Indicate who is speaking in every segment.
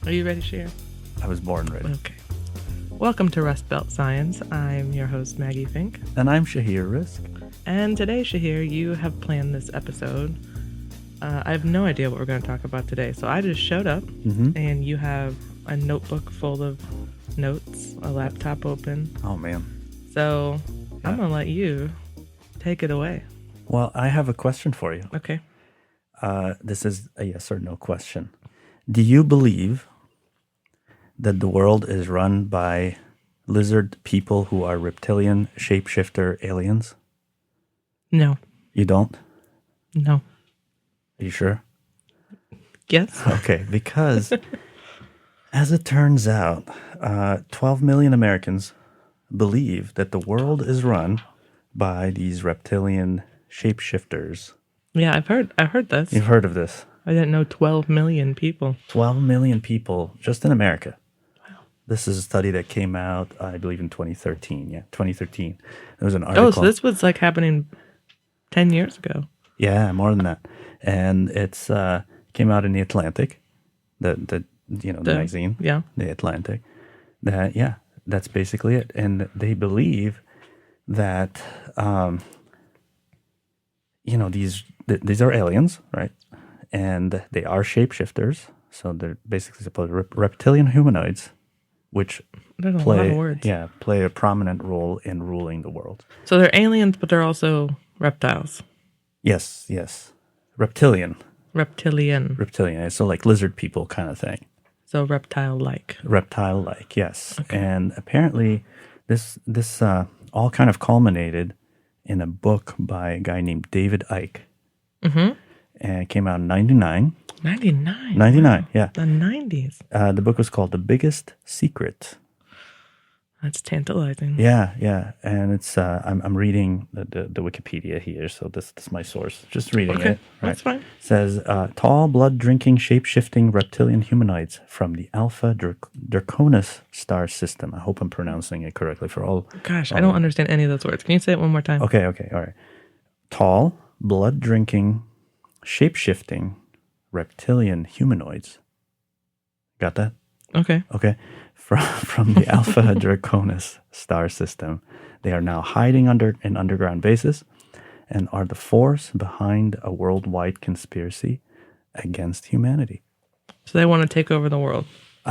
Speaker 1: Are you ready, Shahir?
Speaker 2: I was born ready.
Speaker 1: Okay. Welcome to Rust Belt Science. I'm your host, Maggie Fink.
Speaker 2: And I'm Shahir Risk.
Speaker 1: And today, Shahir, you have planned this episode. I have no idea what we're going to talk about today. So I just showed up, and you have a notebook full of notes, a laptop open.
Speaker 2: Oh, man.
Speaker 1: So I'm going to let you take it away.
Speaker 2: Well, I have a question for you.
Speaker 1: Okay.
Speaker 2: This is a yes or no question. Do you believe that the world is run by lizard people who are reptilian shapeshifter aliens?
Speaker 1: No.
Speaker 2: You don't?
Speaker 1: No.
Speaker 2: Are you sure?
Speaker 1: Yes.
Speaker 2: Okay, because as it turns out, 12 million Americans believe that the world is run by these reptilian shapeshifters.
Speaker 1: Yeah, I've heard this.
Speaker 2: You've heard of this?
Speaker 1: I didn't know 12 million people.
Speaker 2: 12 million people just in America. Wow. This is a study that came out, I believe, in 2013. Yeah, 2013. There was an article.
Speaker 1: Oh, so this was like happening 10 years ago.
Speaker 2: Yeah, more than that. And it's came out in the Atlantic, the magazine.
Speaker 1: Yeah.
Speaker 2: The Atlantic. That's basically it. And they believe that these are aliens, right? And they are shapeshifters, so they're basically supposed reptilian humanoids, which
Speaker 1: There's a lot of words.
Speaker 2: play a prominent role in ruling the world.
Speaker 1: So they're aliens, but they're also reptiles.
Speaker 2: Yes. Reptilian. So like lizard people kind of thing.
Speaker 1: So reptile-like,
Speaker 2: yes.
Speaker 1: Okay.
Speaker 2: And apparently this all kind of culminated in a book by a guy named David Icke. Mm-hmm. And it came out in 99.
Speaker 1: 99?
Speaker 2: 99,
Speaker 1: Wow.
Speaker 2: yeah.
Speaker 1: The 90s.
Speaker 2: The book was called The Biggest Secret.
Speaker 1: That's tantalizing.
Speaker 2: Yeah. And it's I'm reading the Wikipedia here, so this is my source. Just reading it. Right?
Speaker 1: That's fine.
Speaker 2: It says, tall, blood-drinking, shape-shifting reptilian humanoids from the Alpha Draconis star system. I hope I'm pronouncing it correctly for all.
Speaker 1: Gosh, I don't understand any of those words. Can you say it one more time?
Speaker 2: Okay, all right. Tall, blood-drinking, shape-shifting reptilian humanoids. Got that?
Speaker 1: Okay.
Speaker 2: From the Alpha Draconis star system. They are now hiding in underground bases and are the force behind a worldwide conspiracy against humanity.
Speaker 1: So they want to take over the world.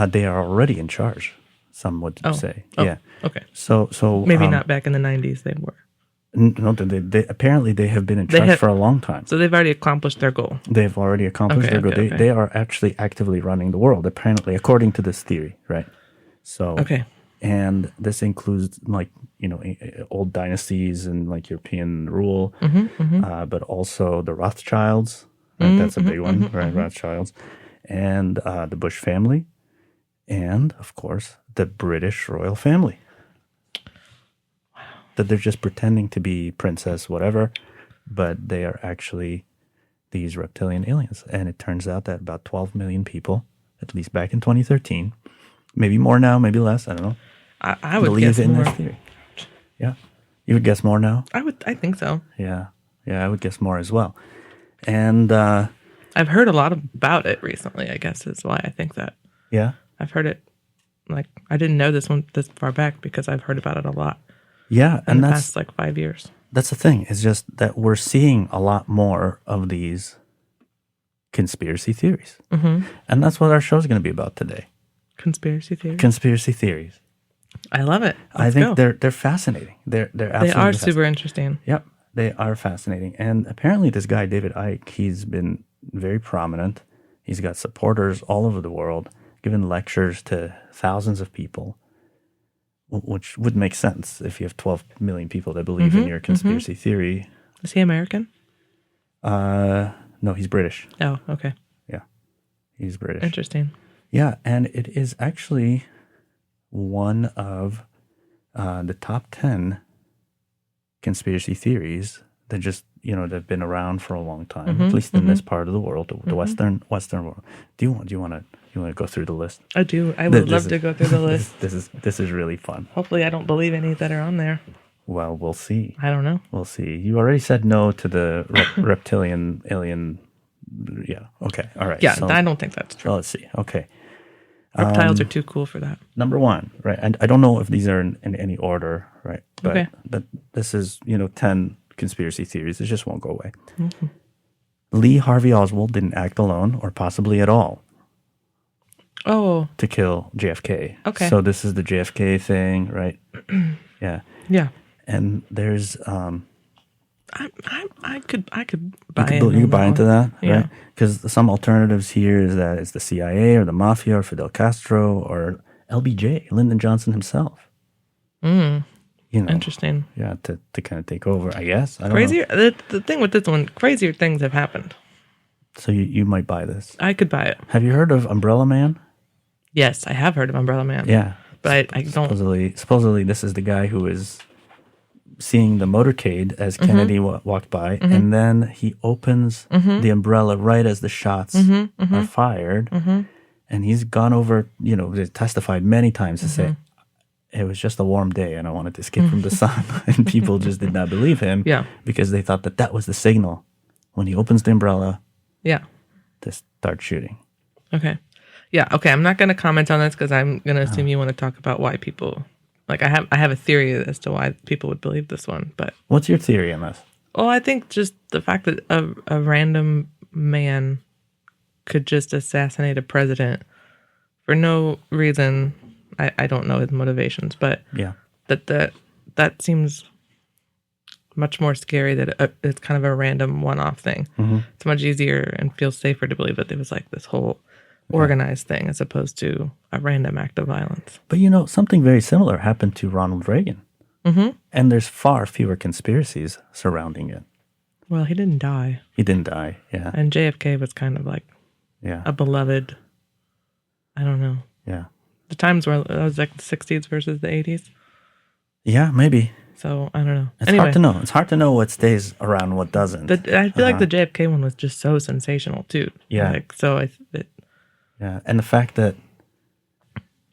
Speaker 2: They are already in charge, some would say.
Speaker 1: Oh,
Speaker 2: yeah.
Speaker 1: Okay.
Speaker 2: So
Speaker 1: maybe not back in the 90s they were.
Speaker 2: No, they apparently they have been in charge for a long time.
Speaker 1: So they've already accomplished their goal.
Speaker 2: They've already accomplished their goal.
Speaker 1: Okay.
Speaker 2: They are actually actively running the world, apparently, according to this theory, right? So, and this includes old dynasties and like European rule, but also the Rothschilds. Right? That's a big one, right? Rothschilds, and the Bush family, and of course the British royal family. Wow! That they're just pretending to be princess whatever, but they are actually these reptilian aliens. And it turns out that about 12 million people, at least back in 2013. Maybe more now, maybe less. I don't know.
Speaker 1: I would guess more.
Speaker 2: This theory. Yeah, you would guess more now.
Speaker 1: I think so.
Speaker 2: Yeah, I would guess more as well. And
Speaker 1: I've heard a lot about it recently. I guess is why I think that.
Speaker 2: Yeah,
Speaker 1: I've heard it. Like I didn't know this far back because I've heard about it a lot.
Speaker 2: Yeah,
Speaker 1: in the past 5 years.
Speaker 2: That's the thing. It's just that we're seeing a lot more of these conspiracy theories, and that's what our show is going to be about today.
Speaker 1: Conspiracy
Speaker 2: theories.
Speaker 1: I love it.
Speaker 2: I think they're fascinating. They're absolutely
Speaker 1: they are super interesting.
Speaker 2: Yep, they are fascinating. And apparently, this guy David Icke, he's been very prominent. He's got supporters all over the world, given lectures to thousands of people, which would make sense if you have 12 million people that believe in your conspiracy theory.
Speaker 1: Is he American?
Speaker 2: No, he's British.
Speaker 1: Oh, okay.
Speaker 2: Yeah, he's British.
Speaker 1: Interesting.
Speaker 2: Yeah, and it is actually one of the top 10 conspiracy theories that just, that have been around for a long time, at least in this part of the world, the Western world. Do you want to go through the list?
Speaker 1: I do. I would love to go through the list.
Speaker 2: This is really fun.
Speaker 1: Hopefully I don't believe any that are on there.
Speaker 2: Well, we'll see.
Speaker 1: I don't know.
Speaker 2: We'll see. You already said no to the reptilian alien. Yeah. Okay. All right.
Speaker 1: Yeah, so, I don't think that's true.
Speaker 2: Let's see. Okay.
Speaker 1: Reptiles are too cool for that.
Speaker 2: Number one, right? And I don't know if these are in any order, right? But this is, 10 conspiracy theories. It just won't go away. Mm-hmm. Lee Harvey Oswald didn't act alone or possibly at all.
Speaker 1: Oh.
Speaker 2: To kill JFK.
Speaker 1: Okay.
Speaker 2: So this is the JFK thing, right? Yeah.
Speaker 1: Yeah.
Speaker 2: And there's
Speaker 1: I could buy
Speaker 2: you could buy into that,
Speaker 1: yeah.
Speaker 2: Right? Because some alternatives here is that it's the CIA or the mafia or Fidel Castro or LBJ, Lyndon Johnson himself.
Speaker 1: Interesting.
Speaker 2: Yeah, to kind of take over, I guess. I don't know.
Speaker 1: The thing with this one, crazier things have happened.
Speaker 2: So you might buy this.
Speaker 1: I could buy it.
Speaker 2: Have you heard of Umbrella Man?
Speaker 1: Yes, I have heard of Umbrella Man.
Speaker 2: Yeah.
Speaker 1: But I don't...
Speaker 2: Supposedly this is the guy who is seeing the motorcade as Kennedy walked by, and then he opens the umbrella right as the shots are fired, and he's gone over, testified many times to say, it was just a warm day and I wanted to escape from the sun, and people just did not believe him because they thought that was the signal when he opens the umbrella to start shooting.
Speaker 1: Okay. Yeah, okay, I'm not going to comment on this because I'm going to assume you want to talk about why people... Like, I have a theory as to why people would believe this one, but...
Speaker 2: What's your theory on this?
Speaker 1: Well, I think just the fact that a random man could just assassinate a president for no reason. I don't know his motivations, but that seems much more scary that it's kind of a random one-off thing. It's much easier and feels safer to believe that it was like this whole organized thing as opposed to a random act of violence.
Speaker 2: But something very similar happened to Ronald Reagan. And there's far fewer conspiracies surrounding it.
Speaker 1: Well, he didn't die.
Speaker 2: He didn't die, yeah.
Speaker 1: And JFK was kind of like a beloved, I don't know.
Speaker 2: Yeah.
Speaker 1: The times were, it was like the 60s versus the 80s.
Speaker 2: Yeah, maybe.
Speaker 1: So, I don't know.
Speaker 2: It's hard to know. It's hard to know what stays around, what doesn't.
Speaker 1: I feel like the JFK one was just so sensational, too.
Speaker 2: Yeah. Yeah, and the fact that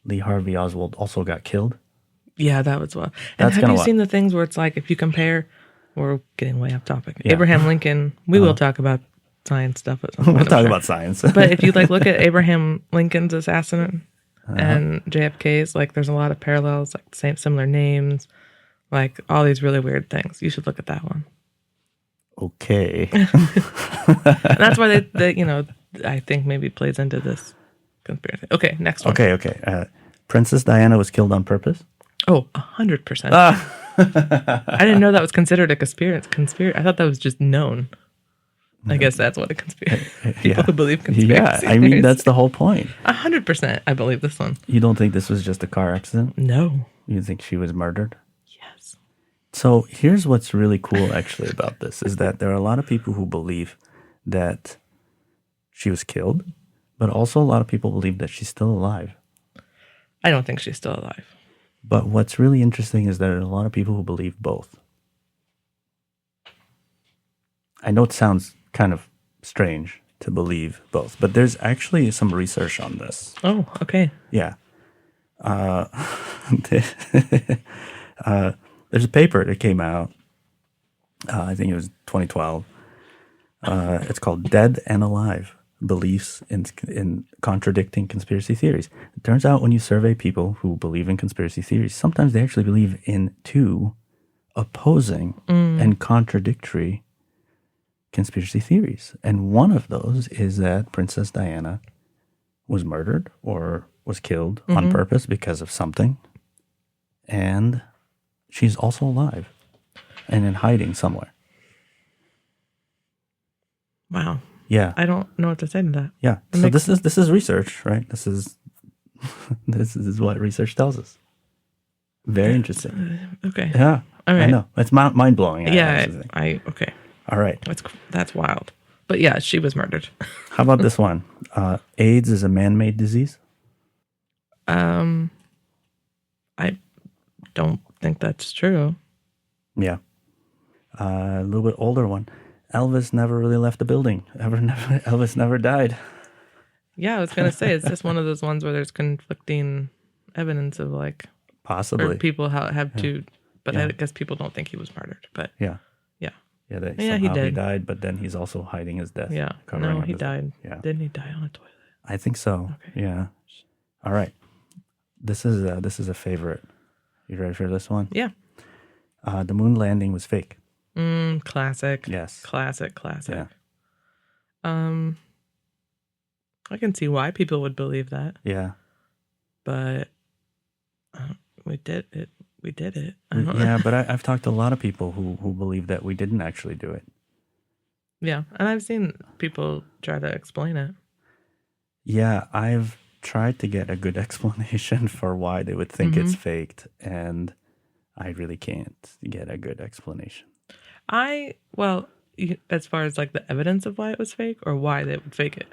Speaker 2: Lee Harvey Oswald also got killed.
Speaker 1: Yeah, that was well. And have you seen the things where it's like, if you compare, we're getting way off topic. Yeah. Abraham Lincoln, we will talk about science stuff at some point.
Speaker 2: We'll talk about science.
Speaker 1: But if you look at Abraham Lincoln's assassinate and JFK's, there's a lot of parallels, similar names, all these really weird things. You should look at that one.
Speaker 2: Okay.
Speaker 1: And that's why they I think maybe plays into this conspiracy. Okay, next one.
Speaker 2: Okay. Princess Diana was killed on purpose?
Speaker 1: Oh, 100%. I didn't know that was considered a conspiracy. I thought that was just known. I guess that's what a conspiracy. People who believe conspiracy.
Speaker 2: Yeah, that's the whole point.
Speaker 1: 100%. I believe this one.
Speaker 2: You don't think this was just a car accident?
Speaker 1: No.
Speaker 2: You think she was murdered?
Speaker 1: Yes.
Speaker 2: So here's what's really cool actually about this is that there are a lot of people who believe that she was killed, but also a lot of people believe that she's still alive.
Speaker 1: I don't think she's still alive.
Speaker 2: But what's really interesting is there are a lot of people who believe both. I know it sounds kind of strange to believe both, but there's actually some research on this.
Speaker 1: Oh, okay.
Speaker 2: Yeah. There's a paper that came out, I think it was 2012. It's called Dead and Alive. Beliefs in contradicting conspiracy theories. It turns out when you survey people who believe in conspiracy theories, sometimes they actually believe in two opposing and contradictory conspiracy theories. And one of those is that Princess Diana was murdered or was killed on purpose because of something. And she's also alive and in hiding somewhere.
Speaker 1: Wow.
Speaker 2: Yeah,
Speaker 1: I don't know what to say to that.
Speaker 2: Yeah, so this is research, right? This is what research tells us. Very interesting.
Speaker 1: Okay.
Speaker 2: Yeah,
Speaker 1: all right.
Speaker 2: I know it's mind blowing.
Speaker 1: Yeah, okay.
Speaker 2: All right,
Speaker 1: that's wild. But yeah, she was murdered.
Speaker 2: How about this one? AIDS is a man-made disease.
Speaker 1: I don't think that's true.
Speaker 2: Yeah, a little bit older one. Elvis never really left the building. Elvis never died.
Speaker 1: Yeah, I was going to say, it's just one of those ones where there's conflicting evidence of
Speaker 2: possibly.
Speaker 1: Or people have to, but I guess people don't think he was murdered. But
Speaker 2: yeah.
Speaker 1: He
Speaker 2: died, but then he's also hiding his death.
Speaker 1: Yeah, no, he died.
Speaker 2: Yeah.
Speaker 1: Didn't he die on a toilet?
Speaker 2: I think so. Okay. Yeah. All right. This is a favorite. You ready for this one?
Speaker 1: Yeah.
Speaker 2: The moon landing was fake.
Speaker 1: Classic.
Speaker 2: Yes.
Speaker 1: Classic.
Speaker 2: Yeah.
Speaker 1: I can see why people would believe that.
Speaker 2: Yeah.
Speaker 1: But we did it. We did it.
Speaker 2: Yeah, but I've talked to a lot of people who believe that we didn't actually do it.
Speaker 1: Yeah, and I've seen people try to explain it.
Speaker 2: Yeah, I've tried to get a good explanation for why they would think it's faked, and I really can't get a good explanation.
Speaker 1: As far as like the evidence of why it was fake or why they would fake it.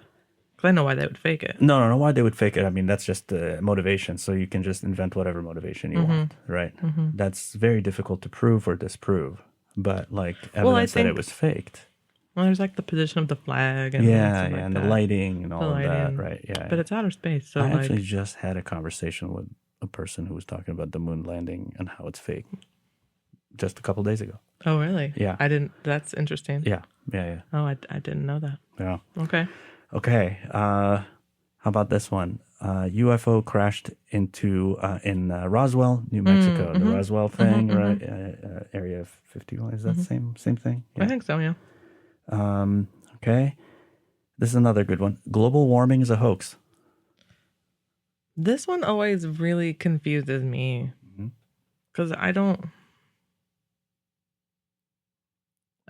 Speaker 1: Because I know why they would fake it.
Speaker 2: No, why they would fake it. I mean, that's just the motivation. So you can just invent whatever motivation you want, right? That's very difficult to prove or disprove. But like evidence that it was faked.
Speaker 1: Well, there's like the position of the flag. And
Speaker 2: and the lighting and all of that, right? Yeah.
Speaker 1: But it's outer space. So
Speaker 2: I actually just had a conversation with a person who was talking about the moon landing and how it's fake just a couple days ago.
Speaker 1: Oh, really?
Speaker 2: Yeah.
Speaker 1: That's interesting.
Speaker 2: Yeah.
Speaker 1: Oh, I didn't know that.
Speaker 2: Yeah.
Speaker 1: Okay.
Speaker 2: How about this one? UFO crashed into in Roswell, New Mexico. The Roswell thing, right? Area 51. Is that the same thing? Yeah.
Speaker 1: I think so. Yeah.
Speaker 2: Okay. This is another good one. Global warming is a hoax.
Speaker 1: This one always really confuses me because I don't.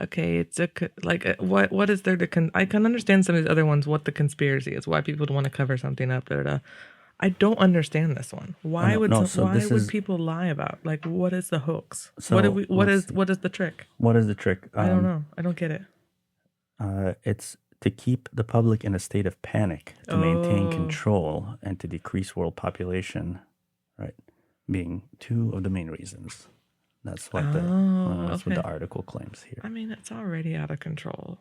Speaker 1: Okay, it's what is there to I can understand some of these other ones, what the conspiracy is, why people would want to cover something up. I don't understand this one. Why would people lie about? Like, what is the hoax?
Speaker 2: So
Speaker 1: what is the trick?
Speaker 2: What is the trick?
Speaker 1: I don't know. I don't get it.
Speaker 2: It's to keep the public in a state of panic, to maintain control, and to decrease world population, right? Being two of the main reasons. That's what what the article claims here.
Speaker 1: I mean, it's already out of control.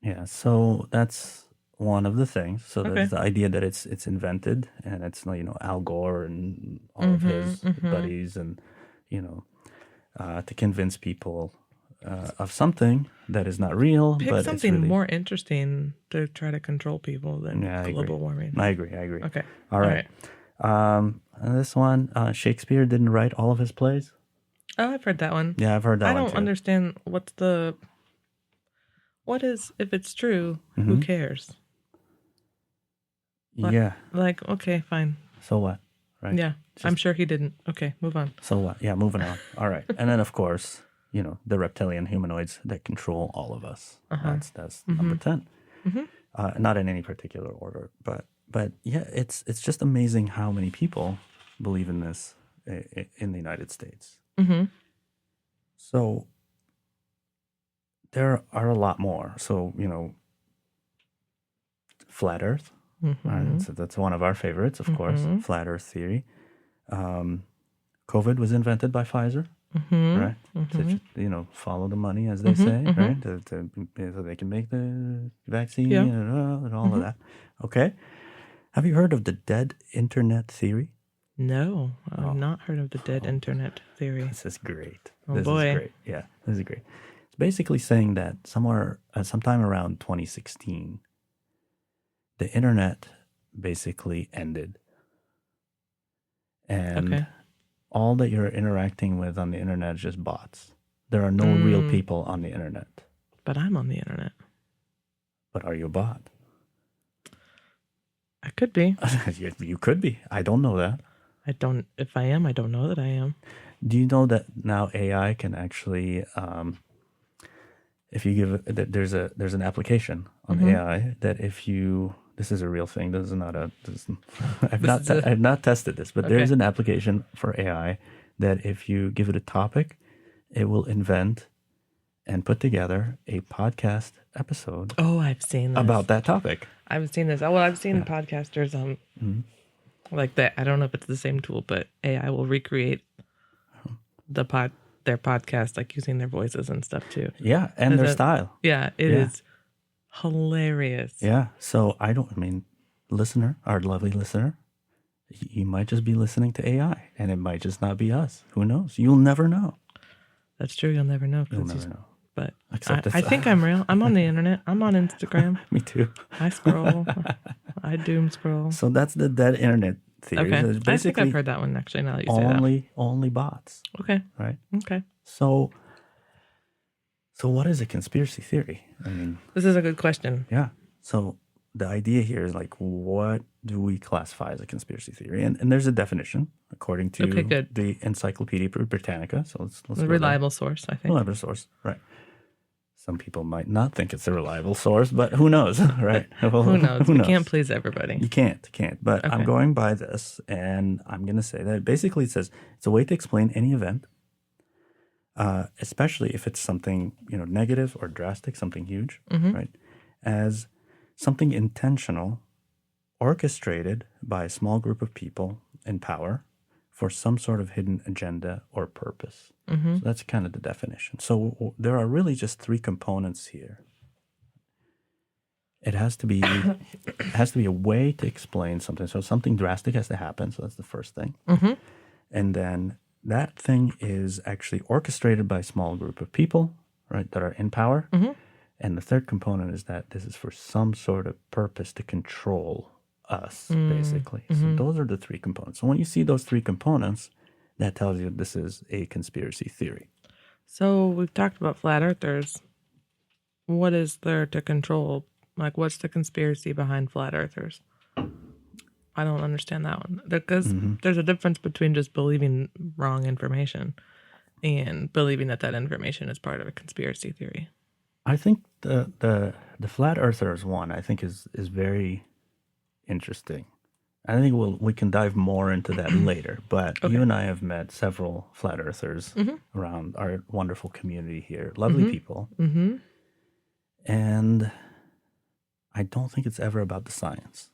Speaker 2: Yeah, so that's one of the things. So that's the idea that it's invented, and it's Al Gore and all of his buddies, and to convince people of something that is not real.
Speaker 1: Pick
Speaker 2: but
Speaker 1: something
Speaker 2: it's really
Speaker 1: more interesting to try to control people than global warming.
Speaker 2: I agree.
Speaker 1: Okay.
Speaker 2: All right. And this one, Shakespeare didn't write all of his plays.
Speaker 1: Oh, I've heard that one.
Speaker 2: Yeah, I've heard that one.
Speaker 1: I don't understand what is, if it's true, who cares?
Speaker 2: Yeah.
Speaker 1: Like, okay, fine.
Speaker 2: So what? Right?
Speaker 1: Yeah, I'm sure he didn't. Okay, move on.
Speaker 2: So what? Yeah, moving on. All right. And then, of course, the reptilian humanoids that control all of us. That's number 10. Not in any particular order, but yeah, it's just amazing how many people believe in this in the United States. So there are a lot more. So, flat Earth. So that's one of our favorites, of course, flat Earth theory. COVID was invented by Pfizer, right? To follow the money, as they say, right? So they can make the vaccine and all of that. Okay. Have you heard of the dead internet theory?
Speaker 1: No, I've not heard of the dead internet theory.
Speaker 2: This is great.
Speaker 1: This is great.
Speaker 2: Yeah, this is great. It's basically saying that sometime around 2016, the internet basically ended. And all that you're interacting with on the internet is just bots. There are no real people on the internet.
Speaker 1: But I'm on the internet.
Speaker 2: But are you a bot?
Speaker 1: I could be.
Speaker 2: You could be. I don't know that.
Speaker 1: If I am, I don't know that I am.
Speaker 2: Do you know that now AI can actually, if you give there's an application on AI that if you, this is a real thing. This is not I've not tested this, but there's an application for AI that if you give it a topic, it will invent and put together a podcast episode.
Speaker 1: Oh, I've seen this.
Speaker 2: About that topic.
Speaker 1: I've seen this. Well, I've seen podcasters like that. I don't know if it's the same tool, but AI will recreate their podcast, like using their voices and stuff too.
Speaker 2: Yeah, and their style.
Speaker 1: Yeah, it is hilarious.
Speaker 2: Yeah. So listener, our lovely listener, you might just be listening to AI, and it might just not be us. Who knows? You'll never know.
Speaker 1: That's true. You'll never know.
Speaker 2: You'll never know.
Speaker 1: But I think I'm real. I'm on the internet. I'm on Instagram.
Speaker 2: Me too.
Speaker 1: I scroll. I doom scroll.
Speaker 2: So that's the dead internet theories.
Speaker 1: Okay.
Speaker 2: It's
Speaker 1: I think I've heard that one, actually, now that you say that.
Speaker 2: Only bots.
Speaker 1: Okay.
Speaker 2: Right?
Speaker 1: Okay.
Speaker 2: So what is a conspiracy theory? I mean...
Speaker 1: This is a good question.
Speaker 2: Yeah. So the idea here is like, what do we classify as a conspiracy theory? And there's a definition according to the Encyclopedia Britannica. So let's
Speaker 1: a reliable source, I think.
Speaker 2: Reliable source, right. Some people might not think it's a reliable source, but who knows, right?
Speaker 1: Well, who knows? You can't please everybody.
Speaker 2: You can't. But okay. I'm going by this, and I'm going to say that basically it says it's a way to explain any event, especially if it's something negative or drastic, something huge, right? As something intentional, orchestrated by a small group of people in power for some sort of hidden agenda or purpose. So that's kind of the definition. So there are really just three components here. It has to be a way to explain something. So something drastic has to happen. So that's the first thing. And then that thing is actually orchestrated by a small group of people, right, that are in power. And the third component is that this is for some sort of purpose to control us, basically. So those are the three components. So when you see those three components, that tells you this is a conspiracy theory.
Speaker 1: So we've talked about flat earthers. What is there to control? Like, what's the conspiracy behind flat earthers? I don't understand that one. Because there's a difference between just believing wrong information and believing that information is part of a conspiracy theory.
Speaker 2: I think the flat earthers one, I think is very interesting. I think we can dive more into that later. But you and I have met several flat earthers around our wonderful community here. Lovely people. And I don't think it's ever about the science.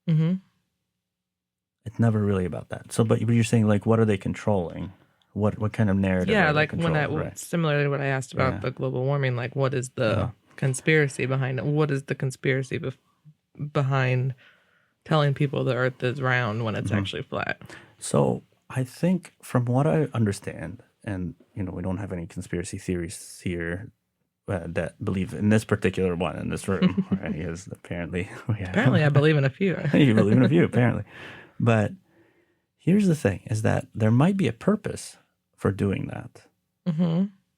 Speaker 2: It's never really about that. So, but you're saying, like, what are they controlling? What kind of narrative?
Speaker 1: Yeah,
Speaker 2: are they
Speaker 1: like
Speaker 2: controlling?
Speaker 1: Similarly to what I asked about the global warming, like, what is the conspiracy behind it? What is the conspiracy behind telling people the Earth is round when it's actually flat?
Speaker 2: So I think, from what I understand, and we don't have any conspiracy theories here that believe in this particular one in this room, right? Because apparently
Speaker 1: I believe in a few.
Speaker 2: You believe in a few, apparently. But here's the thing: is that there might be a purpose for doing that,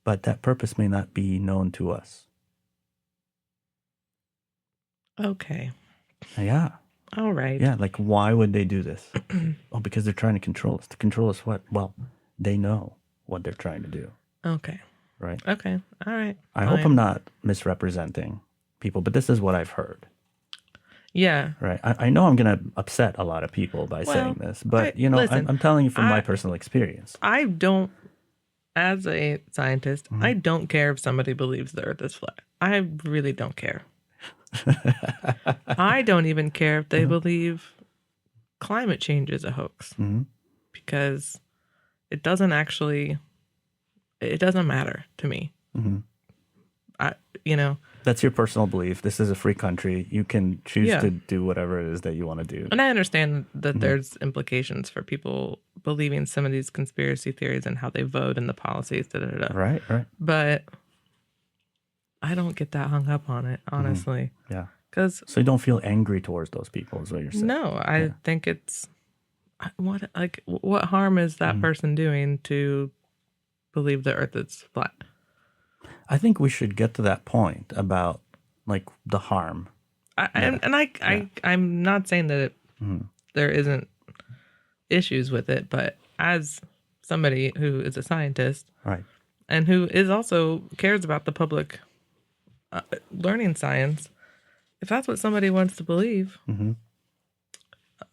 Speaker 2: but that purpose may not be known to us.
Speaker 1: Okay.
Speaker 2: Yeah.
Speaker 1: All right.
Speaker 2: Yeah, like, why would they do this? Oh, because they're trying to control us. To control us what? Well, they know what they're trying to do.
Speaker 1: Okay.
Speaker 2: Right?
Speaker 1: Okay. All right.
Speaker 2: I hope I'm not misrepresenting people, but this is what I've heard.
Speaker 1: Yeah.
Speaker 2: Right. I know I'm going to upset a lot of people by saying this, but,
Speaker 1: listen,
Speaker 2: I'm telling you from my personal experience.
Speaker 1: I don't, as a scientist, I don't care if somebody believes the Earth is flat. I really don't care. I don't even care if they believe climate change is a hoax, because it doesn't matter to me.
Speaker 2: That's your personal belief. This is a free country. You can choose to do whatever it is that you want to do.
Speaker 1: And I understand that there's implications for people believing some of these conspiracy theories and how they vote and the policies,
Speaker 2: Right.
Speaker 1: But I don't get that hung up on it, honestly.
Speaker 2: Yeah.
Speaker 1: So
Speaker 2: you don't feel angry towards those people, is what you're saying?
Speaker 1: No, I think it's what harm is that person doing to believe the Earth is flat?
Speaker 2: I think we should get to that point about, like, the harm.
Speaker 1: I'm not saying that there isn't issues with it, but as somebody who is a scientist,
Speaker 2: right,
Speaker 1: and who is also cares about the public learning science, if that's what somebody wants to believe,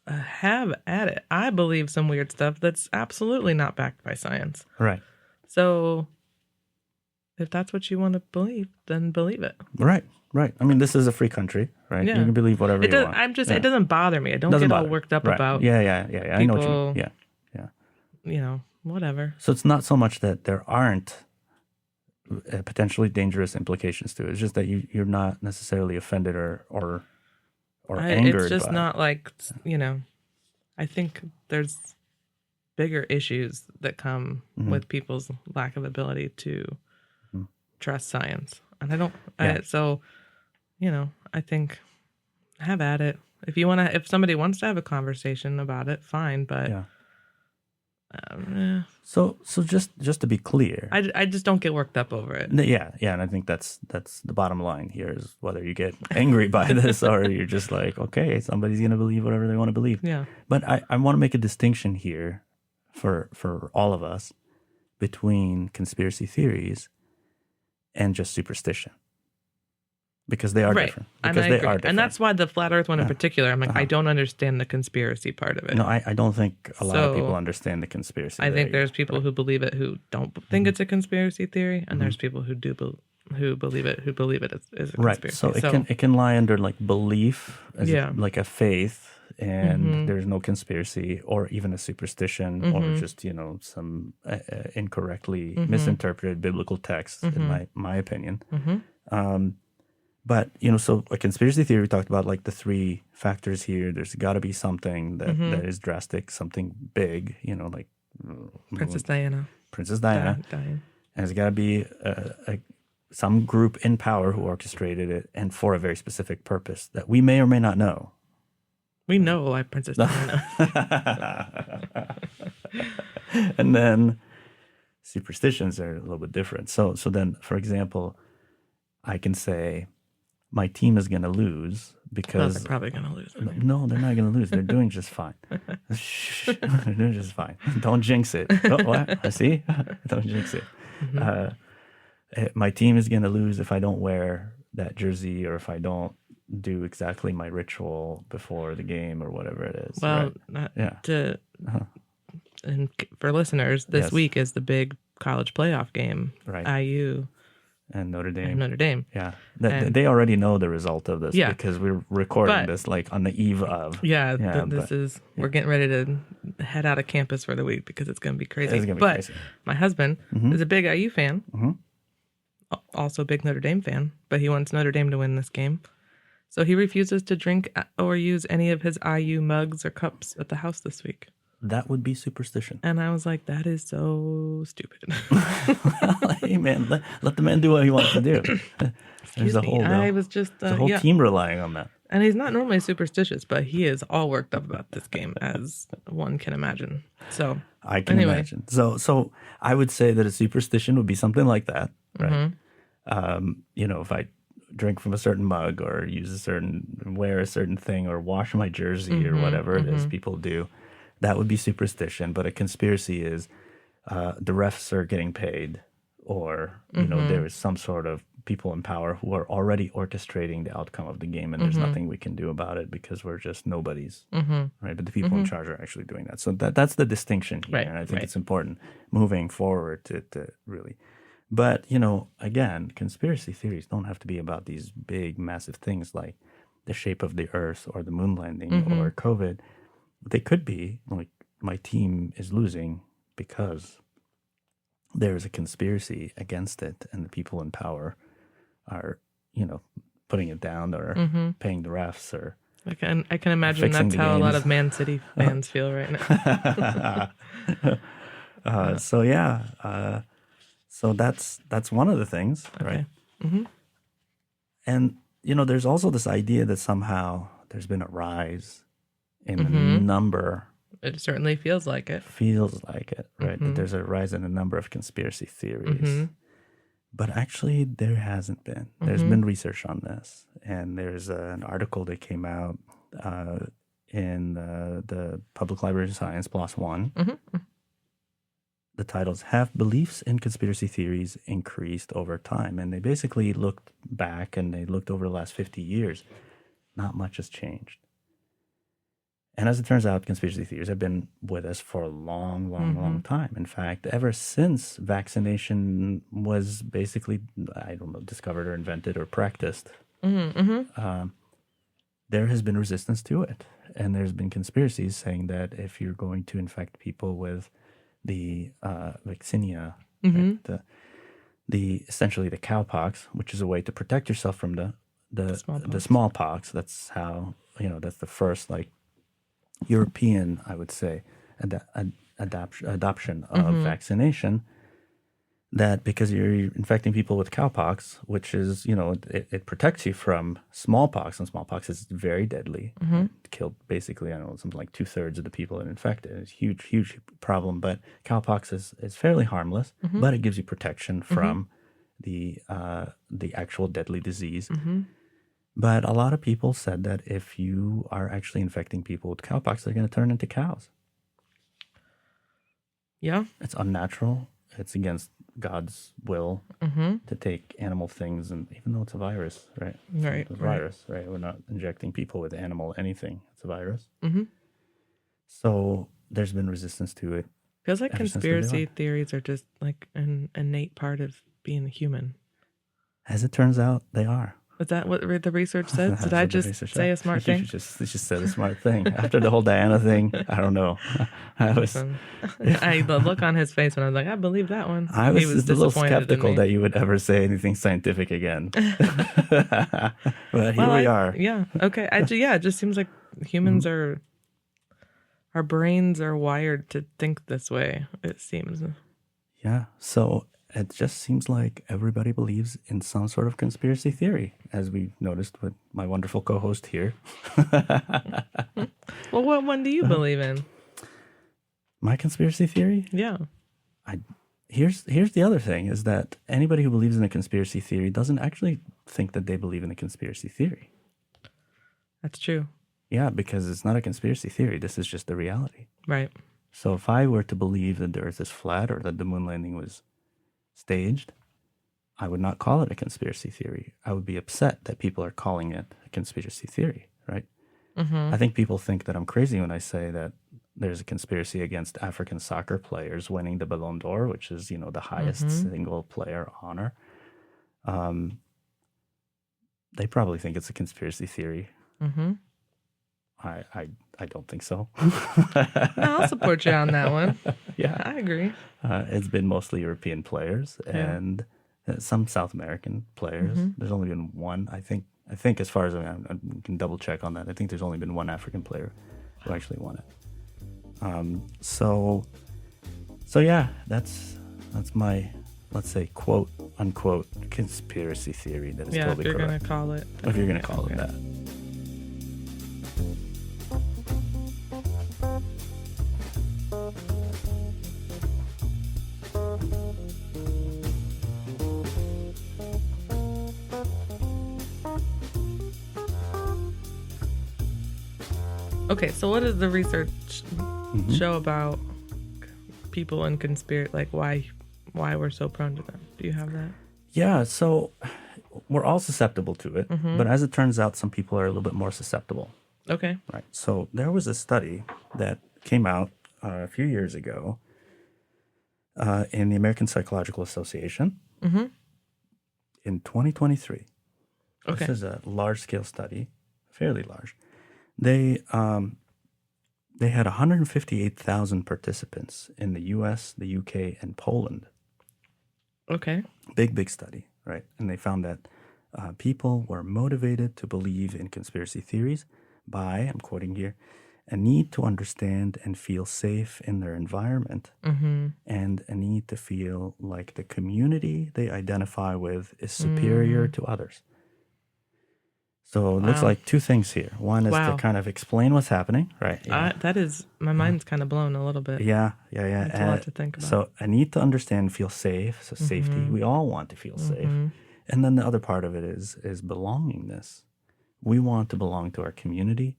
Speaker 1: have at it. I believe some weird stuff that's absolutely not backed by science.
Speaker 2: Right.
Speaker 1: So if that's what you want to believe, then believe it.
Speaker 2: Right. I mean, this is a free country, right? Yeah. You can believe whatever you want.
Speaker 1: It doesn't bother me. I don't get all worked up about
Speaker 2: Yeah.
Speaker 1: People,
Speaker 2: I know what you mean. Yeah.
Speaker 1: Whatever.
Speaker 2: So it's not so much that there aren't potentially dangerous implications to it. It's just that you're not necessarily offended or angered.
Speaker 1: It's just not like, I think there's bigger issues that come with people's lack of ability to trust science. And I don't, I think have at it. If somebody wants to have a conversation about it, fine. But
Speaker 2: so just to be clear,
Speaker 1: I just don't get worked up over it.
Speaker 2: Yeah, and I think that's the bottom line here is whether you get angry by this or you're just like, okay, somebody's gonna believe whatever they want to believe.
Speaker 1: Yeah.
Speaker 2: But I want to make a distinction here for all of us between conspiracy theories and just superstition. Because they are different. Because they are different.
Speaker 1: And that's why the flat earth one in particular, I'm like, I don't understand the conspiracy part of it.
Speaker 2: No, I don't think a lot of people understand the conspiracy.
Speaker 1: I think there's people who believe it who don't think it's a conspiracy theory, and there's people who believe it is a conspiracy.
Speaker 2: Right. So it can lie under like belief, as like a faith, and there's no conspiracy or even a superstition or just some incorrectly misinterpreted biblical text, in my opinion. But, so a conspiracy theory, we talked about like the three factors here. There's got to be something that is drastic, something big, like
Speaker 1: Princess Diana.
Speaker 2: And there's got to be some group in power who orchestrated it and for a very specific purpose that we may or may not know.
Speaker 1: We know why Princess Diana.
Speaker 2: And then superstitions are a little bit different. So then, for example, I can say, my team is going to lose because...
Speaker 1: they're probably going to lose.
Speaker 2: No, they're not going to lose. They're doing just fine. They're doing just fine. Don't jinx it. Oh, what? I see? Don't jinx it. My team is going to lose if I don't wear that jersey or if I don't do exactly my ritual before the game or whatever it is.
Speaker 1: Well,
Speaker 2: right?
Speaker 1: And for listeners, this week is the big college playoff game.
Speaker 2: Right.
Speaker 1: IU.
Speaker 2: And Notre Dame. Yeah. They already know the result of this because we're recording this like on the eve of.
Speaker 1: We're getting ready to head out of campus for the week because it's going to be crazy.
Speaker 2: It's going to be crazy.
Speaker 1: My husband is a big IU fan, also a big Notre Dame fan, but he wants Notre Dame to win this game. So he refuses to drink or use any of his IU mugs or cups at the house this week.
Speaker 2: That would be superstition.
Speaker 1: And I was like, that is so stupid.
Speaker 2: Hey, man, let the man do what he wants to do.
Speaker 1: There's a whole
Speaker 2: team relying on that.
Speaker 1: And he's not normally superstitious, but he is all worked up about this game, as one can imagine. So
Speaker 2: I can imagine. So I would say that a superstition would be something like that, right? If I drink from a certain mug or wear a certain thing or wash my jersey or whatever it is people do. That would be superstition, but a conspiracy is the refs are getting paid, or there is some sort of people in power who are already orchestrating the outcome of the game, and there's nothing we can do about it because we're just nobodies, right? But the people in charge are actually doing that. So that's the distinction here, and I think it's important moving forward to really. But again, conspiracy theories don't have to be about these big, massive things like the shape of the Earth or the moon landing or COVID. They could be like, my team is losing because there's a conspiracy against it and the people in power are, putting it down or paying the refs or
Speaker 1: I can imagine that's how a lot of Man City fans feel right now.
Speaker 2: So that's one of the things, right? And, there's also this idea that somehow there's been a rise in the number.
Speaker 1: It certainly feels like it.
Speaker 2: Right? That there's a rise in the number of conspiracy theories. But actually, there hasn't been. There's been research on this. And there's an article that came out in the Public Library of Science, PLOS One. The title's Have Beliefs in Conspiracy Theories Increased Over Time? And they basically looked back and they looked over the last 50 years. Not much has changed. And as it turns out, conspiracy theories have been with us for a long, long, long time. In fact, ever since vaccination was basically, discovered or invented or practiced, there has been resistance to it. And there's been conspiracies saying that if you're going to infect people with the vaccinia, essentially the cowpox, which is a way to protect yourself from the smallpox. That's how, that's the first, European, I would say, adoption of vaccination, that because you're infecting people with cowpox, which is, it protects you from smallpox, and smallpox is very deadly. It killed basically, I don't know, something like 2/3 of the people that infected. It's a huge, huge problem. But cowpox is fairly harmless, but it gives you protection from the actual deadly disease. But a lot of people said that if you are actually infecting people with cowpox, they're going to turn into cows.
Speaker 1: Yeah.
Speaker 2: It's unnatural. It's against God's will to take animal things, and even though it's a virus, right?
Speaker 1: Right.
Speaker 2: It's a virus, right? We're not injecting people with animal anything. It's a virus. So there's been resistance to it.
Speaker 1: Feels like conspiracy theories are just like an innate part of being a human.
Speaker 2: As it turns out, they are.
Speaker 1: Is that what the research said? Did I just say a smart thing?
Speaker 2: You just said a smart thing. After the whole Diana thing, I don't know.
Speaker 1: The look on his face when I was like, I believe that one.
Speaker 2: I was just a little skeptical that you would ever say anything scientific again. But here we are.
Speaker 1: Yeah. Okay. It just seems like humans our brains are wired to think this way, it seems.
Speaker 2: Yeah. So it just seems like everybody believes in some sort of conspiracy theory, as we noticed with my wonderful co-host here.
Speaker 1: Well, what one do you believe in?
Speaker 2: My conspiracy theory?
Speaker 1: Yeah.
Speaker 2: Here's the other thing, is that anybody who believes in a conspiracy theory doesn't actually think that they believe in a conspiracy theory.
Speaker 1: That's true.
Speaker 2: Yeah, because it's not a conspiracy theory. This is just the reality.
Speaker 1: Right.
Speaker 2: So if I were to believe that the Earth is flat or that the moon landing was staged, I would not call it a conspiracy theory. I would be upset that people are calling it a conspiracy theory, right? I think people think that I'm crazy when I say that there's a conspiracy against African soccer players winning the Ballon d'Or, which is, the highest single player honor. They probably think it's a conspiracy theory. I don't think so.
Speaker 1: No, I'll support you on that one.
Speaker 2: Yeah,
Speaker 1: I agree.
Speaker 2: It's been mostly European players and some South American players. There's only been one, I think as far as I can double check on that. I think there's only been one African player who actually won it. So yeah, that's my, let's say, quote unquote conspiracy theory that is totally correct.
Speaker 1: If you're gonna call it.
Speaker 2: If you're gonna call it that.
Speaker 1: Okay, so what does the research show about people in conspiracy, like why we're so prone to them? Do you have that?
Speaker 2: Yeah, so we're all susceptible to it, but as it turns out, some people are a little bit more susceptible.
Speaker 1: Okay.
Speaker 2: Right. So there was a study that came out a few years ago in the American Psychological Association in 2023.
Speaker 1: Okay.
Speaker 2: This is a large-scale study, fairly large. They had 158,000 participants in the U.S., the U.K., and Poland.
Speaker 1: Okay.
Speaker 2: Big study, right? And they found that people were motivated to believe in conspiracy theories by, I'm quoting here, a need to understand and feel safe in their environment and a need to feel like the community they identify with is superior to others. So it looks like two things here. One is to kind of explain what's happening, right? Yeah.
Speaker 1: That is, my mind's kind of blown a little bit.
Speaker 2: Yeah.
Speaker 1: It's a lot to think about.
Speaker 2: So I need to understand, feel safe. So safety, we all want to feel safe. And then the other part of it is belongingness. We want to belong to our community,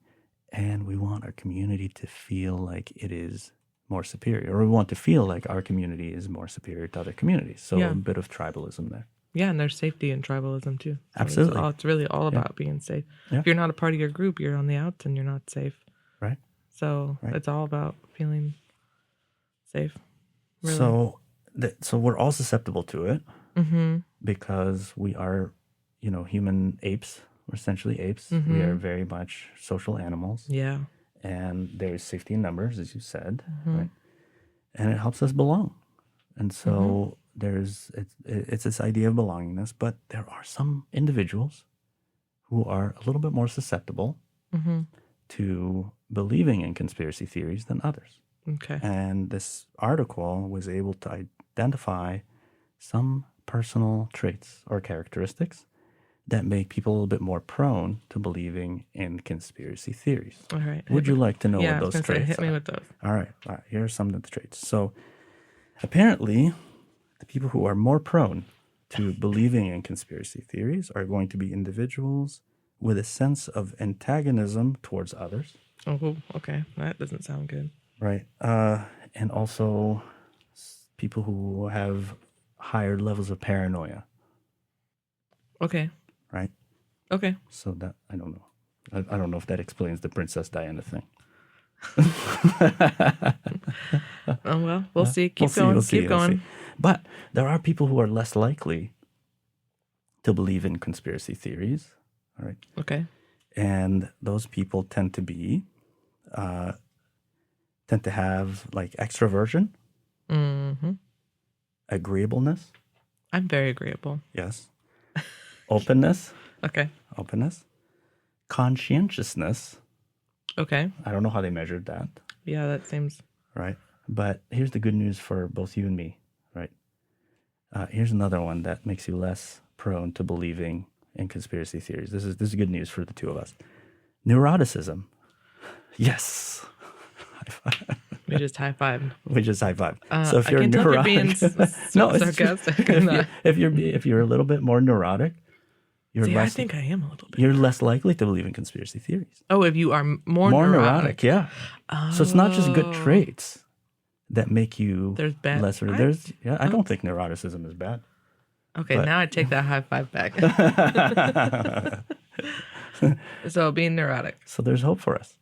Speaker 2: and we want our community to feel like it is more superior, or we want to feel like our community is more superior to other communities. So a bit of tribalism there.
Speaker 1: Yeah, and there's safety in tribalism too. So
Speaker 2: Absolutely.
Speaker 1: It's really all about being safe.
Speaker 2: Yeah.
Speaker 1: If you're not a part of your group, you're on the outs and you're not safe.
Speaker 2: Right.
Speaker 1: So it's all about feeling safe. Really.
Speaker 2: So we're all susceptible to it because we are, human apes. We're essentially apes. We are very much social animals.
Speaker 1: Yeah.
Speaker 2: And there is safety in numbers, as you said, right? And it helps us belong. And so it's this idea of belongingness, but there are some individuals who are a little bit more susceptible to believing in conspiracy theories than others.
Speaker 1: Okay.
Speaker 2: And this article was able to identify some personal traits or characteristics that make people a little bit more prone to believing in conspiracy theories.
Speaker 1: All right.
Speaker 2: Would you like to know what those traits are?
Speaker 1: Hit me with those.
Speaker 2: All right. Here are some of the traits. So apparently, the people who are more prone to believing in conspiracy theories are going to be individuals with a sense of antagonism towards others.
Speaker 1: Oh, okay. That doesn't sound good.
Speaker 2: Right. And also people who have higher levels of paranoia.
Speaker 1: Okay.
Speaker 2: Right?
Speaker 1: Okay.
Speaker 2: So that, I don't know. I don't know if that explains the Princess Diana thing.
Speaker 1: Oh, well, we'll see. Keep going.
Speaker 2: But there are people who are less likely to believe in conspiracy theories. All right.
Speaker 1: Okay.
Speaker 2: And those people tend to have like extroversion, agreeableness.
Speaker 1: I'm very agreeable.
Speaker 2: Yes. Openness.
Speaker 1: Okay.
Speaker 2: Openness. Conscientiousness.
Speaker 1: Okay.
Speaker 2: I don't know how they measured that.
Speaker 1: Yeah, that seems...
Speaker 2: Right. But here's the good news for both you and me, right? Here's another one that makes you less prone to believing in conspiracy theories. This is good news for the two of us. Neuroticism. Yes.
Speaker 1: We just high-fived.
Speaker 2: So if you're neurotic,
Speaker 1: sarcastic.
Speaker 2: if you're a little bit more neurotic,
Speaker 1: I think I am a little bit.
Speaker 2: You're less likely to believe in conspiracy theories.
Speaker 1: Oh, if you are more neurotic.
Speaker 2: Yeah.
Speaker 1: Oh.
Speaker 2: So it's not just good traits that make you
Speaker 1: there's bad.
Speaker 2: lesser. I don't think neuroticism is bad.
Speaker 1: Okay, now I take that high five back. So being neurotic.
Speaker 2: So there's hope for us.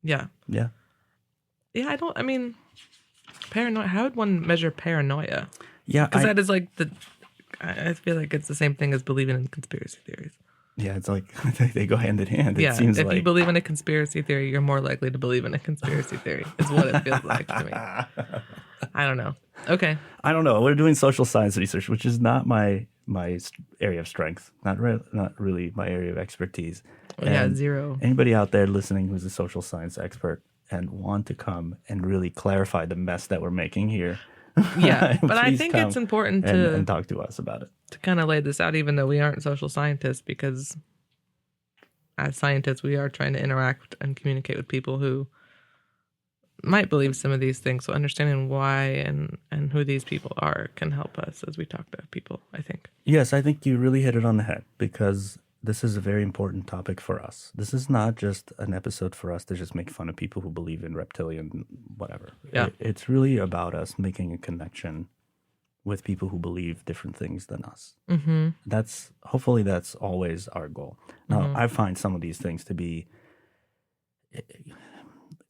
Speaker 1: Yeah.
Speaker 2: Yeah.
Speaker 1: Yeah, paranoia. How would one measure paranoia?
Speaker 2: Yeah.
Speaker 1: Because that is like I feel like it's the same thing as believing in conspiracy theories.
Speaker 2: Yeah, it's like they go hand in hand.
Speaker 1: It seems if you believe in a conspiracy theory, you're more likely to believe in a conspiracy theory. Is what it feels like to me. I don't know. Okay.
Speaker 2: I don't know. We're doing social science research, which is not my area of strength. Not really my area of expertise.
Speaker 1: Yeah, zero.
Speaker 2: Anybody out there listening who's a social science expert and want to come and really clarify the mess that we're making here.
Speaker 1: Yeah, but I think it's important
Speaker 2: and talk to us about it.
Speaker 1: To kind of lay this out, even though we aren't social scientists, because as scientists, we are trying to interact and communicate with people who might believe some of these things. So understanding why and who these people are can help us as we talk to people, I think.
Speaker 2: Yes, I think you really hit it on the head, because this is a very important topic for us. This is not just an episode for us to just make fun of people who believe in reptilian whatever.
Speaker 1: Yeah. It's
Speaker 2: really about us making a connection with people who believe different things than us.
Speaker 1: Mm-hmm.
Speaker 2: Hopefully that's always our goal. Now, I find some of these things to be,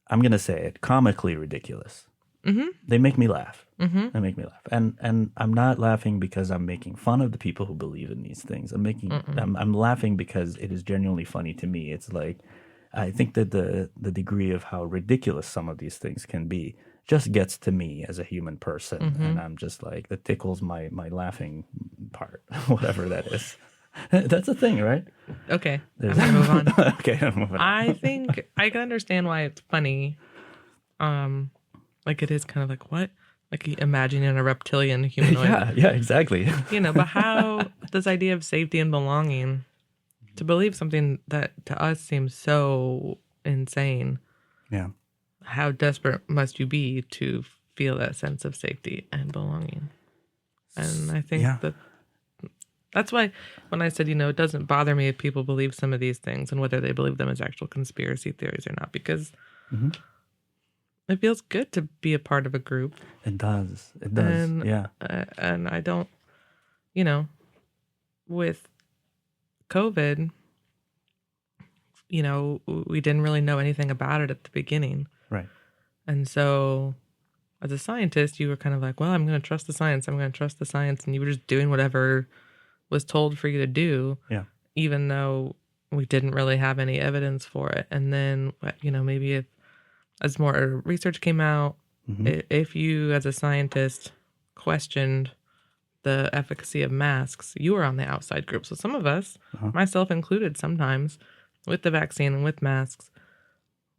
Speaker 2: I'm going to say it, comically ridiculous.
Speaker 1: Mm-hmm.
Speaker 2: They make me laugh.
Speaker 1: Mm-hmm.
Speaker 2: They make me laugh, and I'm not laughing because I'm making fun of the people who believe in these things. I'm laughing because it is genuinely funny to me. It's like, I think that the degree of how ridiculous some of these things can be just gets to me as a human person, and I'm just like, that tickles my laughing part, whatever that is. That's a thing, right?
Speaker 1: Okay, I'm gonna move on.
Speaker 2: Okay, I'm moving on.
Speaker 1: I think I can understand why it's funny. Like it is kind of like, what? Like imagining a reptilian humanoid.
Speaker 2: Yeah, exactly.
Speaker 1: But how this idea of safety and belonging, to believe something that to us seems so insane.
Speaker 2: Yeah.
Speaker 1: How desperate must you be to feel that sense of safety and belonging? And I think that's why when I said, it doesn't bother me if people believe some of these things and whether they believe them as actual conspiracy theories or not, because it feels good to be a part of a group.
Speaker 2: It does. And, yeah.
Speaker 1: And I don't, with COVID, we didn't really know anything about it at the beginning.
Speaker 2: Right.
Speaker 1: And so as a scientist, you were kind of like, well, I'm going to trust the science. And you were just doing whatever was told for you to do.
Speaker 2: Yeah.
Speaker 1: Even though we didn't really have any evidence for it. And then, maybe as more research came out, if you as a scientist questioned the efficacy of masks, you were on the outside group. So some of us, myself included sometimes, with the vaccine and with masks,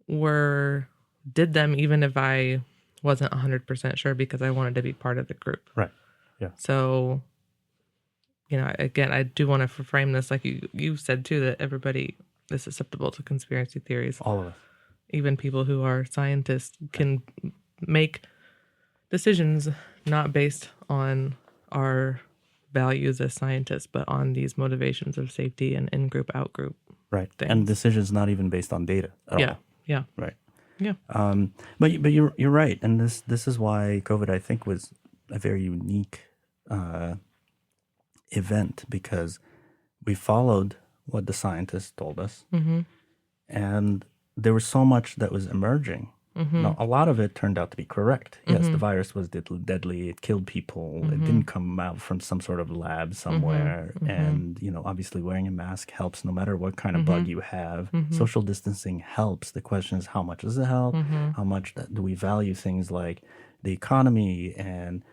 Speaker 1: did them even if I wasn't 100% sure because I wanted to be part of the group.
Speaker 2: Right. Yeah.
Speaker 1: So, again, I do want to frame this like you said too, that everybody is susceptible to conspiracy theories.
Speaker 2: All of us.
Speaker 1: Even people who are scientists can make decisions not based on our values as scientists, but on these motivations of safety and in-group, out-group.
Speaker 2: Right.
Speaker 1: Things.
Speaker 2: And decisions not even based on data at all.
Speaker 1: Yeah.
Speaker 2: Right.
Speaker 1: Yeah.
Speaker 2: But you're right. And this is why COVID, I think, was a very unique event, because we followed what the scientists told us.
Speaker 1: Mm-hmm.
Speaker 2: And there was so much that was emerging.
Speaker 1: Mm-hmm.
Speaker 2: Now, a lot of it turned out to be correct. Yes,
Speaker 1: Mm-hmm.
Speaker 2: the virus was deadly. It killed people.
Speaker 1: Mm-hmm.
Speaker 2: It didn't come out from some sort of lab somewhere.
Speaker 1: Mm-hmm.
Speaker 2: And, obviously wearing a mask helps no matter what kind of bug you have.
Speaker 1: Mm-hmm.
Speaker 2: Social distancing helps. The question is, how much does it help?
Speaker 1: Mm-hmm.
Speaker 2: How much do we value things like the economy and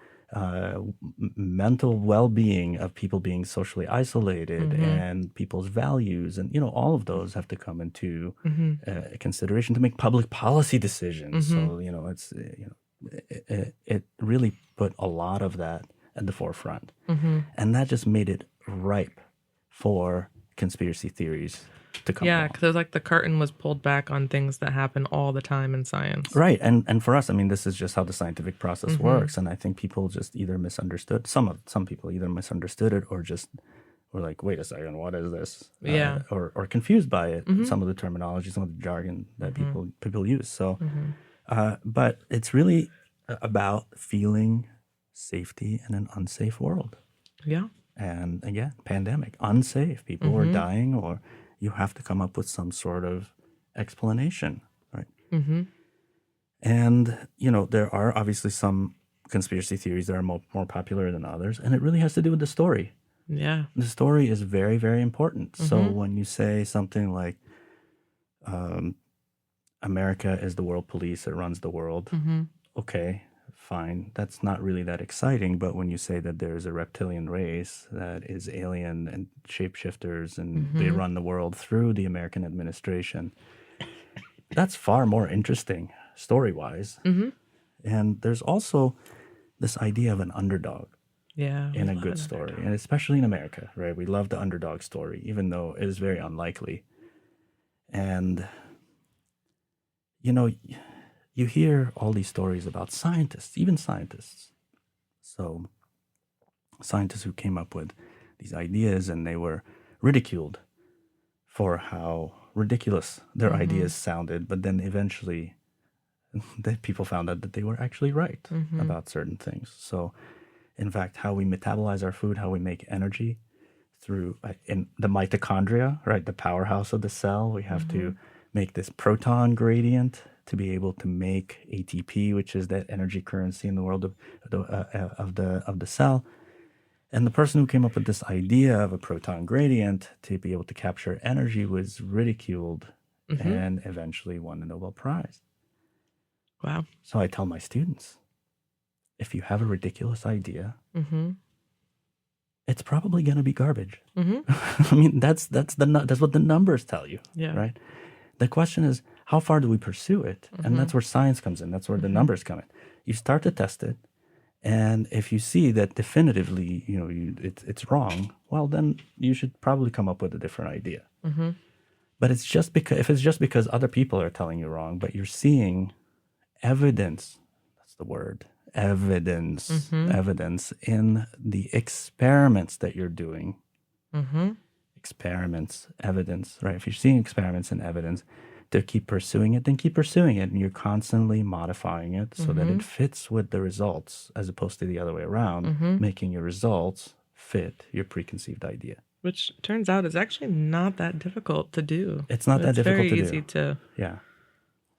Speaker 2: mental well-being of people being socially isolated and people's values, and all of those have to come into consideration to make public policy decisions. So it's it really put a lot of that at the forefront, and that just made it ripe for conspiracy theories to come along.
Speaker 1: Because it was like the curtain was pulled back on things that happen all the time in science.
Speaker 2: Right. And for us, I mean, this is just how the scientific process works. And I think people just either misunderstood, some people either misunderstood it or just were like, wait a second, what is this? Or confused by it, some of the terminology, some of the jargon that people use. So, but it's really about feeling safety in an unsafe world.
Speaker 1: Yeah.
Speaker 2: And again, pandemic, unsafe. People were dying, or you have to come up with some sort of explanation, right? Mm-hmm. And, there are obviously some conspiracy theories that are more popular than others, and it really has to do with the story.
Speaker 1: Yeah.
Speaker 2: The story is very, very important. So when you say something like, America is the world police, it runs the world, okay, fine. That's not really that exciting. But when you say that there's a reptilian race that is alien and shapeshifters and they run the world through the American administration, that's far more interesting story-wise. And there's also this idea of an underdog in a good story. And especially in America, right? We love the underdog story, even though it is very unlikely. And, you hear all these stories about scientists, even scientists. So scientists who came up with these ideas, and they were ridiculed for how ridiculous their ideas sounded. But then eventually people found out that they were actually right about certain things. So in fact, how we metabolize our food, how we make energy through in the mitochondria, right? The powerhouse of the cell, we have to make this proton gradient to be able to make ATP, which is that energy currency in the world of the cell. And the person who came up with this idea of a proton gradient to be able to capture energy was ridiculed and eventually won the Nobel Prize.
Speaker 1: Wow. So
Speaker 2: I tell my students, if you have a ridiculous idea, it's probably going to be garbage. I mean, that's what the numbers tell you, right? The question is, how far do we pursue it? And that's where science comes in. That's where the numbers come in. You start to test it, and if you see that definitively, it's wrong, well, then you should probably come up with a different idea. But if it's just because other people are telling you wrong, but you're seeing evidence, that's the word, evidence in the experiments that you're doing. Experiments, evidence, right? If you're seeing experiments and evidence to keep pursuing it, then keep pursuing it. And you're constantly modifying it so that it fits with the results, as opposed to the other way around, making your results fit your preconceived idea.
Speaker 1: Which turns out is actually not that difficult to do.
Speaker 2: It's not that difficult to do.
Speaker 1: It's very easy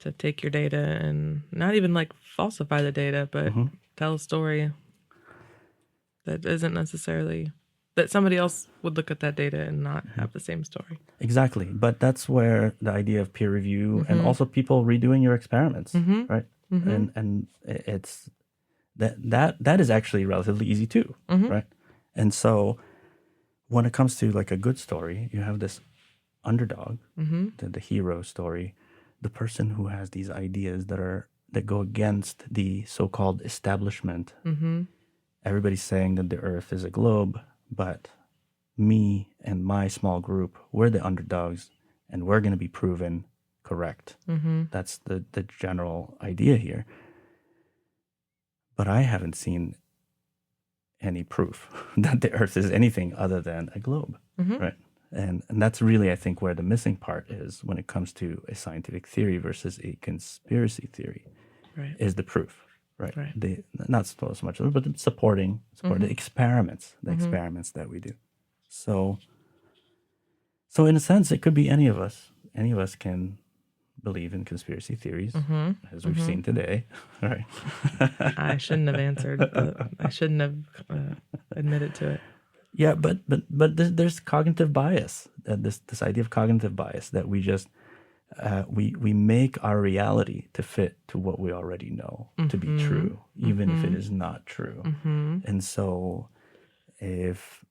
Speaker 1: to take your data and not even like falsify the data, but tell a story that isn't necessarily, that somebody else would look at that data and not have the same story.
Speaker 2: Exactly. But that's where the idea of peer review and also people redoing your experiments, right? And it's that is actually relatively easy too, right? And so when it comes to like a good story, you have this underdog, the hero story, the person who has these ideas that go against the so-called establishment, everybody's saying that the Earth is a globe, but me and my small group, we're the underdogs, and we're going to be proven correct. That's the general idea here. But I haven't seen any proof that the Earth is anything other than a globe, right? And that's really, I think, where the missing part is when it comes to a scientific theory versus a conspiracy theory,
Speaker 1: right,
Speaker 2: is the proof, right?
Speaker 1: Right.
Speaker 2: Not so much, but supporting the experiments that we do. So in a sense, it could be any of us. Any of us can believe in conspiracy theories, as we've seen today, right?
Speaker 1: I shouldn't have answered. I shouldn't have admitted to it.
Speaker 2: Yeah, but there's cognitive bias. This idea of cognitive bias that we just we make our reality to fit to what we already know to be true, even if it is not true. And so, if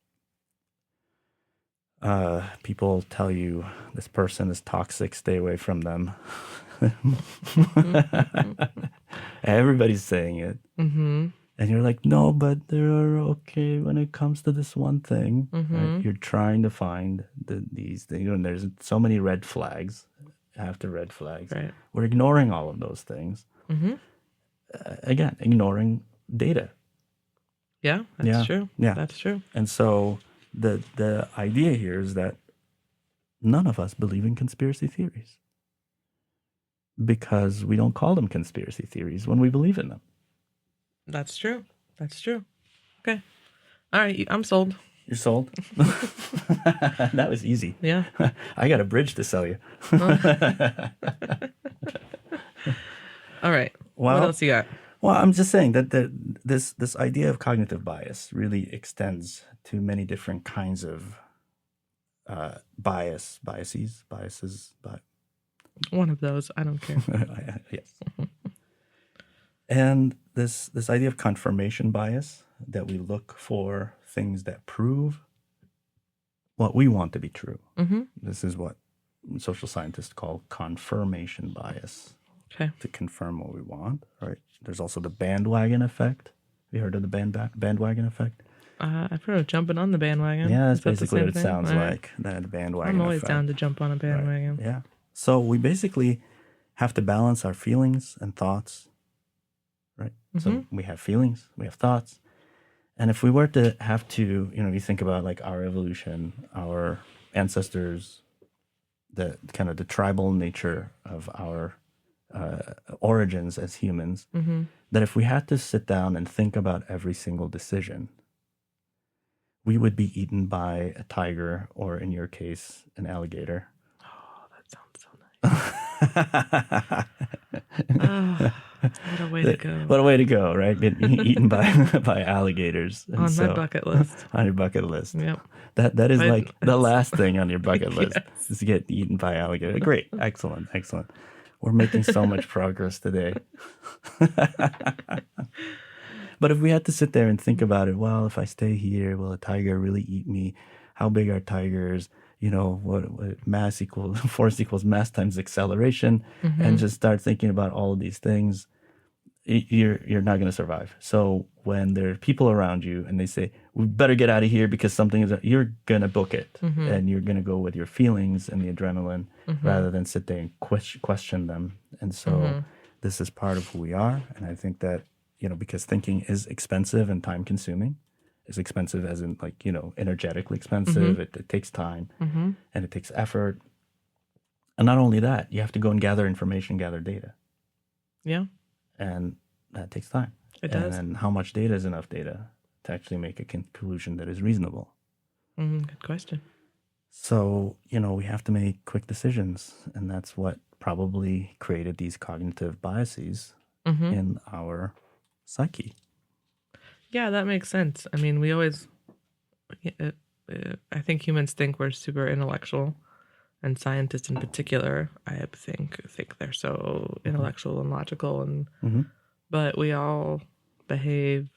Speaker 2: people tell you this person is toxic, stay away from them. Everybody's saying it. And you're like, no, but they're okay when it comes to this one thing. Right? You're trying to find these things. And there's so many red flags after red flags.
Speaker 1: Right.
Speaker 2: We're ignoring all of those things. Again, ignoring data.
Speaker 1: Yeah, that's true.
Speaker 2: Yeah.
Speaker 1: That's true.
Speaker 2: And so the idea here is that none of us believe in conspiracy theories because we don't call them conspiracy theories when we believe in them.
Speaker 1: That's true. That's true. Okay. All right. I'm sold.
Speaker 2: You're sold? That was easy.
Speaker 1: Yeah.
Speaker 2: I got a bridge to sell you.
Speaker 1: All right. Well, what else you got?
Speaker 2: Well, I'm just saying that this idea of cognitive bias really extends to many different kinds of biases. But
Speaker 1: one of those, I don't care.
Speaker 2: Yes. And this idea of confirmation bias, that we look for things that prove what we want to be true. This is what social scientists call confirmation bias.
Speaker 1: Okay.
Speaker 2: To confirm what we want, right? There's also the bandwagon effect. Have you heard of the bandwagon effect?
Speaker 1: I've heard of jumping on the bandwagon.
Speaker 2: Yeah, that's basically what it sounds like, that bandwagon
Speaker 1: I'm always
Speaker 2: effect.
Speaker 1: down to jump on a bandwagon.
Speaker 2: Right. Yeah. So we basically have to balance our feelings and thoughts, right? So we have feelings, we have thoughts. And if we were to have to, you think about like our evolution, our ancestors, the kind of the tribal nature of our origins as humans, that if we had to sit down and think about every single decision, we would be eaten by a tiger, or in your case, an alligator.
Speaker 1: Oh, that sounds so nice. What a way to go.
Speaker 2: What a way to go, right? Getting eaten by alligators. And
Speaker 1: on my bucket list.
Speaker 2: On your bucket list.
Speaker 1: Yep.
Speaker 2: That is like the last thing on your bucket list,
Speaker 1: yes.
Speaker 2: is to get eaten by alligator. Great. Excellent. We're making so much progress today. But if we had to sit there and think about it, well, if I stay here, will a tiger really eat me? How big are tigers? What mass equals force equals mass times acceleration, and just start thinking about all of these things, you're not going to survive. So when there are people around you and they say, we better get out of here because something is, you're going to book it, and you're going to go with your feelings and the adrenaline rather than sit there and question them. And so this is part of who we are. And I think that, because thinking is expensive and time consuming. It's expensive as in energetically expensive. It takes time and it takes effort. And not only that, you have to go and gather information, gather data.
Speaker 1: Yeah.
Speaker 2: And that takes time.
Speaker 1: It does.
Speaker 2: And how much data is enough data to actually make a conclusion that is reasonable?
Speaker 1: Good question.
Speaker 2: So, we have to make quick decisions. And that's what probably created these cognitive biases in our psyche.
Speaker 1: Yeah, that makes sense. I mean, we always, I think humans think we're super intellectual, and scientists in particular, I think they're so intellectual and logical, and but we all behave,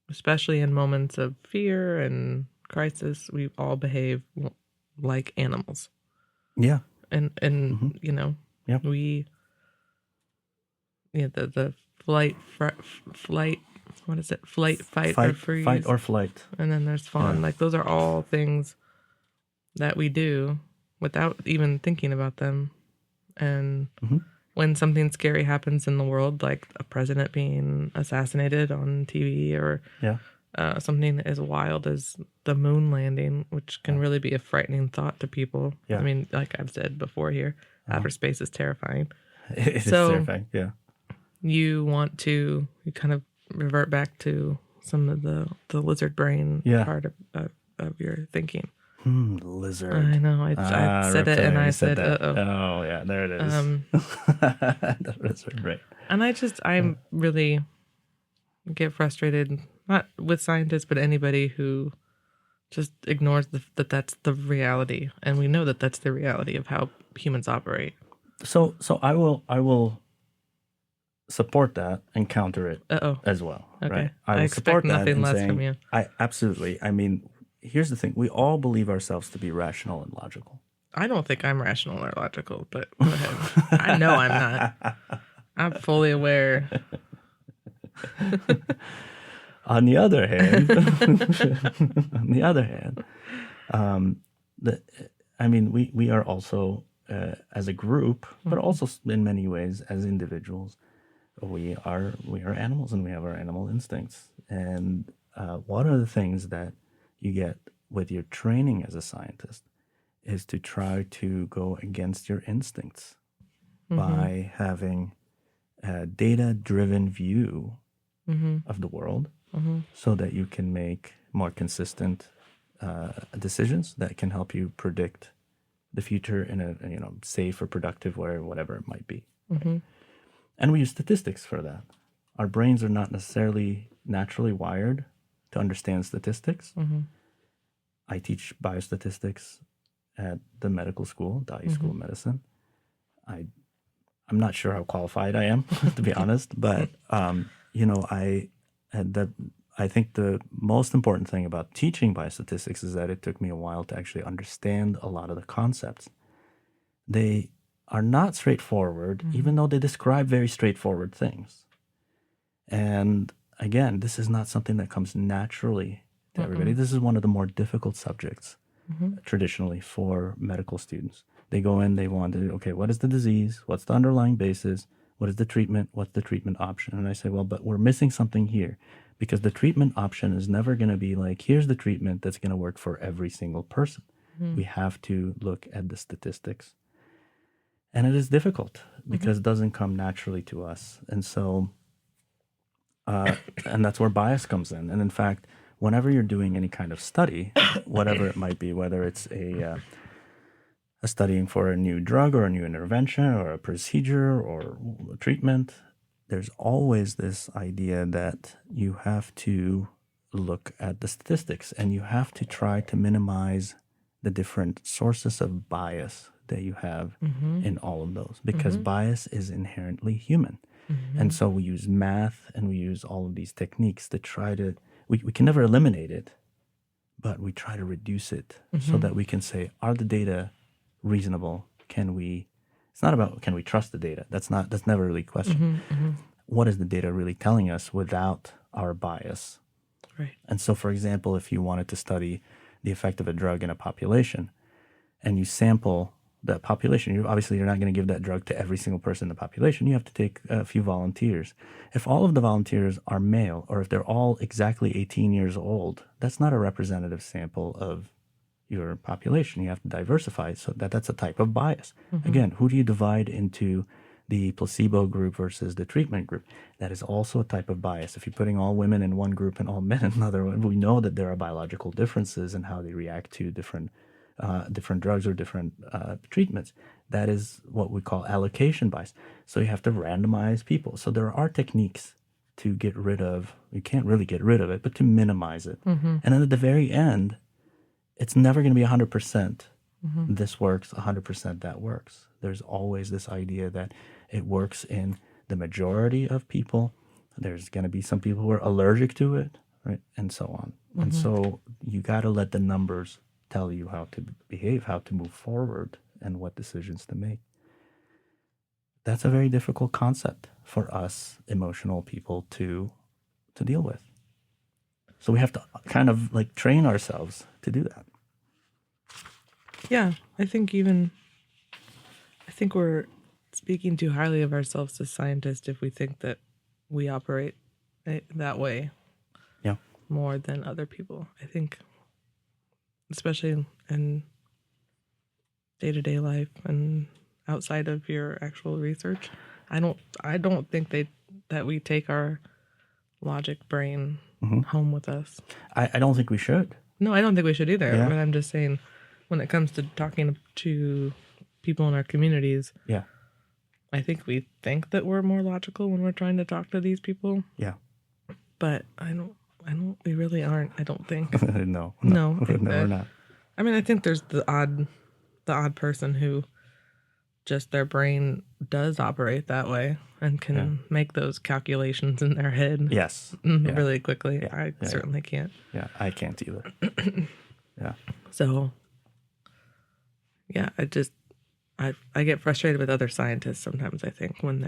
Speaker 1: especially in moments of fear and crisis, we all behave like animals.
Speaker 2: Yeah.
Speaker 1: And we, the flight what is it? Flight, fight, or freeze.
Speaker 2: Fight or flight.
Speaker 1: And then there's fawn. Like those are all things that we do without even thinking about them. And when something scary happens in the world, like a president being assassinated on TV or something as wild as the moon landing, which can really be a frightening thought to people. I mean, like I've said before here, outer space is terrifying.
Speaker 2: It is terrifying, yeah.
Speaker 1: You kind of revert back to some of the lizard brain part of your thinking.
Speaker 2: Lizard.
Speaker 1: I know. I said it and I said, uh-oh.
Speaker 2: Oh, yeah, there it is. The lizard brain.
Speaker 1: And I really get frustrated, not with scientists, but anybody who just ignores that that's the reality. And we know that that's the reality of how humans operate.
Speaker 2: So I will support that and counter it as well.
Speaker 1: Okay.
Speaker 2: Right?
Speaker 1: I expect nothing less from you.
Speaker 2: Absolutely. I mean, here's the thing. We all believe ourselves to be rational and logical.
Speaker 1: I don't think I'm rational or logical, but go ahead. I know I'm not. I'm fully aware.
Speaker 2: On the other hand, we are also, as a group, but also in many ways as individuals, we are animals and we have our animal instincts. And one of the things that you get with your training as a scientist is to try to go against your instincts by having a data-driven view of the world so that you can make more consistent decisions that can help you predict the future in a safe or productive way or whatever it might be. Right? And we use statistics for that. Our brains are not necessarily naturally wired to understand statistics. I teach biostatistics at the medical school, Dai School of Medicine. I'm not sure how qualified I am, to be honest, but I think the most important thing about teaching biostatistics is that it took me a while to actually understand a lot of the concepts. They are not straightforward, even though they describe very straightforward things. And again, this is not something that comes naturally to everybody. This is one of the more difficult subjects traditionally for medical students. They go in, they want to, okay, what is the disease? What's the underlying basis? What is the treatment? What's the treatment option? And I say, well, but we're missing something here, because the treatment option is never going to be like, here's the treatment that's going to work for every single person. We have to look at the statistics. And it is difficult because it doesn't come naturally to us. And so, and that's where bias comes in. And in fact, whenever you're doing any kind of study, whatever it might be, whether it's a studying for a new drug or a new intervention or a procedure or a treatment, there's always this idea that you have to look at the statistics and you have to try to minimize the different sources of bias that you have in all of those, because bias is inherently human. And so we use math and we use all of these techniques to try to, we can never eliminate it, but we try to reduce it so that we can say, are the data reasonable? It's not about can we trust the data? That's never really a question. What is the data really telling us without our bias?
Speaker 1: Right.
Speaker 2: And so, for example, if you wanted to study the effect of a drug in a population and you sample that population, you're not going to give that drug to every single person in the population. You have to take a few volunteers. If all of the volunteers are male, or if they're all exactly 18 years old, that's not a representative sample of your population. You have to diversify so that's a type of bias. Again, who do you divide into the placebo group versus the treatment group? That is also a type of bias. If you're putting all women in one group and all men in another one, we know that there are biological differences in how they react to different drugs or different treatments. That is what we call allocation bias. So you have to randomize people. So there are techniques to get rid of, you can't really get rid of it, but to minimize it. And then at the very end, it's never going to be 100%. This works, 100% that works. There's always this idea that it works in the majority of people. There's going to be some people who are allergic to it, right? And so on. And so you got to let the numbers tell you how to behave, how to move forward, and what decisions to make. That's a very difficult concept for us emotional people to to deal with. So we have to kind of like train ourselves to do that.
Speaker 1: Yeah, I think we're speaking too highly of ourselves as scientists if we think that we operate that way.
Speaker 2: Yeah.
Speaker 1: More than other people. I think, especially in day-to-day life and outside of your actual research, I don't think that we take our logic brain home with us.
Speaker 2: I don't think we should.
Speaker 1: No, I don't think we should either. Yeah. But I'm just saying, when it comes to talking to people in our communities,
Speaker 2: yeah,
Speaker 1: I think we think that we're more logical when we're trying to talk to these people.
Speaker 2: Yeah.
Speaker 1: But we really aren't, I don't think.
Speaker 2: No, we're not.
Speaker 1: I mean, I think there's the odd person who just their brain does operate that way and can make those calculations in their head.
Speaker 2: Yes.
Speaker 1: Really quickly. Yeah. I certainly can't.
Speaker 2: Yeah, I can't either. Yeah.
Speaker 1: So, yeah, I get frustrated with other scientists sometimes, I think, when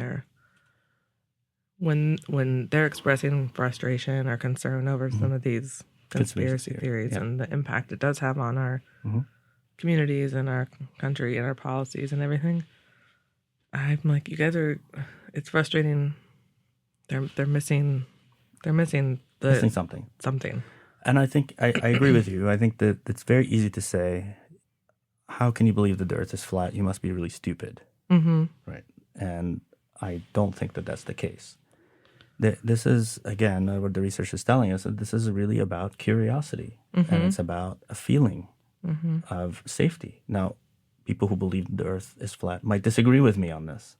Speaker 1: they're expressing frustration or concern over some of these conspiracy theories and the impact it does have on our communities and our country and our policies and everything. I'm like, you guys it's frustrating. They're missing something.
Speaker 2: And I think I agree with you. I think that it's very easy to say, how can you believe that the earth is flat? You must be really stupid.
Speaker 1: Mm-hmm.
Speaker 2: Right. And I don't think that that's the case. This is, again, what the research is telling us, that this is really about curiosity. And it's about a feeling of safety. Now, people who believe the earth is flat might disagree with me on this.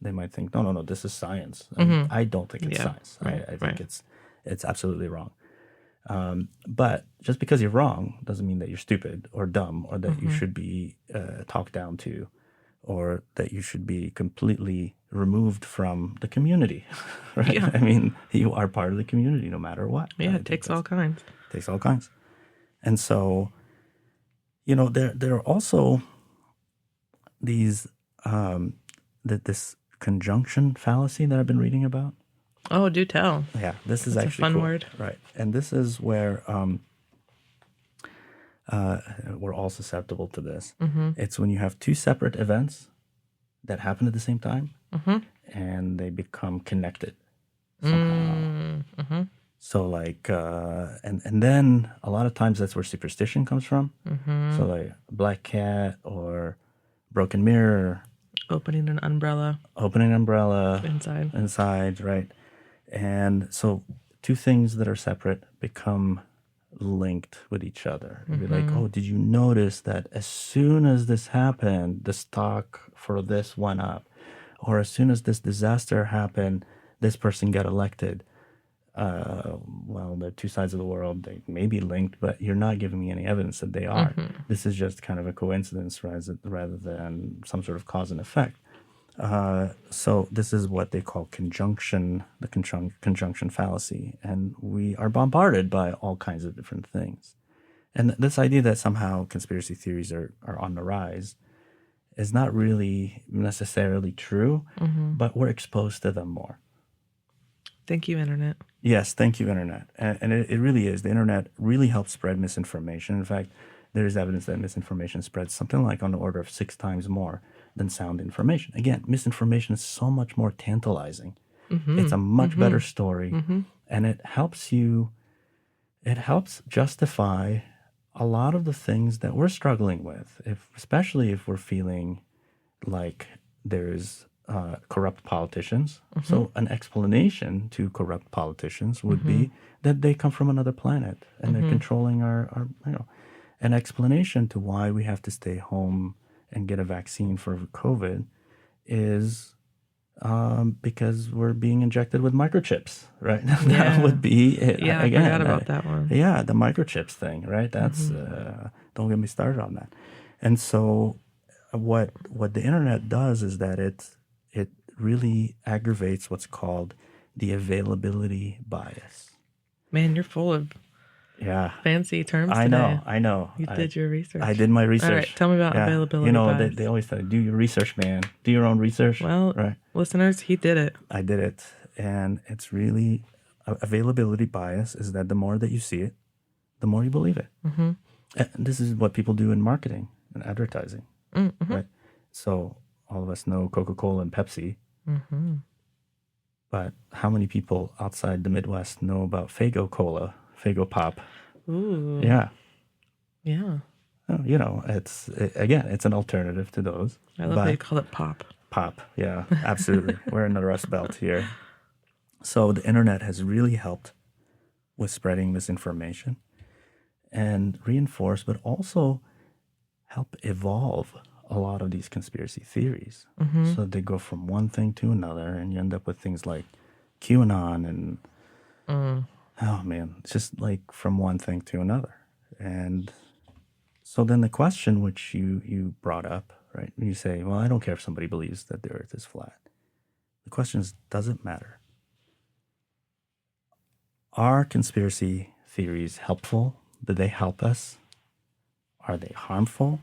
Speaker 2: They might think, no, this is science. I don't think it's science.
Speaker 1: Right,
Speaker 2: I think it's absolutely wrong. But just because you're wrong doesn't mean that you're stupid or dumb or that you should be talked down to or that you should be completely removed from the community. Right?
Speaker 1: Yeah.
Speaker 2: I mean, you are part of the community no matter what.
Speaker 1: Yeah, it takes all kinds.
Speaker 2: Takes all kinds. And so, there are also these this conjunction fallacy that I've been reading about.
Speaker 1: Oh, do tell.
Speaker 2: Yeah, this is actually
Speaker 1: a fun
Speaker 2: cool.
Speaker 1: word.
Speaker 2: Right. And this is where we're all susceptible to this. It's when you have two separate events that happen at the same time and they become connected somehow. So like, and then a lot of times that's where superstition comes from. So like black cat or broken mirror.
Speaker 1: Opening an umbrella.
Speaker 2: Inside, right. And so two things that are separate become linked with each other. You'd be like, oh, did you notice that as soon as this happened, the stock for this went up? Or as soon as this disaster happened, this person got elected. Well, they're two sides of the world. They may be linked, but you're not giving me any evidence that they are. This is just kind of a coincidence rather than some sort of cause and effect. So this is what they call conjunction fallacy. And we are bombarded by all kinds of different things. And this idea that somehow conspiracy theories are on the rise is not really necessarily true, but we're exposed to them more.
Speaker 1: Thank you, Internet.
Speaker 2: Yes, thank you, Internet. And it really is. The Internet really helps spread misinformation. In fact, there is evidence that misinformation spreads something like on the order of 6 times more than sound information. Again, misinformation is so much more tantalizing. It's a much better story. And it helps justify a lot of the things that we're struggling with, especially if we're feeling like there's corrupt politicians. So an explanation to corrupt politicians would be that they come from another planet and they're controlling our an explanation to why we have to stay home and get a vaccine for COVID is because we're being injected with microchips, right? That would be it.
Speaker 1: Yeah, again, I forgot about that one.
Speaker 2: Yeah, the microchips thing, right? That's don't get me started on that. And so what the Internet does is that it really aggravates what's called the availability bias.
Speaker 1: Man, you're full of fancy terms today.
Speaker 2: I know.
Speaker 1: You did your research.
Speaker 2: I did my research.
Speaker 1: All right, tell me about availability bias.
Speaker 2: They always say, do your research, man. Do your own research.
Speaker 1: Well,
Speaker 2: right.
Speaker 1: Listeners, he did it.
Speaker 2: I did it. And it's really availability bias is that the more that you see it, the more you believe it. Mm-hmm. And this is what people do in marketing and advertising, right? So all of us know Coca-Cola and Pepsi, but how many people outside the Midwest know about Faygo Cola, Faygo Pop?
Speaker 1: Ooh.
Speaker 2: Yeah.
Speaker 1: Yeah.
Speaker 2: You know, it's an alternative to those.
Speaker 1: I love how you call it pop.
Speaker 2: Pop, yeah, absolutely. We're in the Rust Belt here. So the internet has really helped with spreading misinformation and reinforce, but also help evolve a lot of these conspiracy theories. So they go from one thing to another, and you end up with things like QAnon and, oh man, it's just like from one thing to another. And so then the question which you brought up, right? You say, well, I don't care if somebody believes that the earth is flat. The question is, does it matter? Are conspiracy theories helpful? Do they help us? Are they harmful?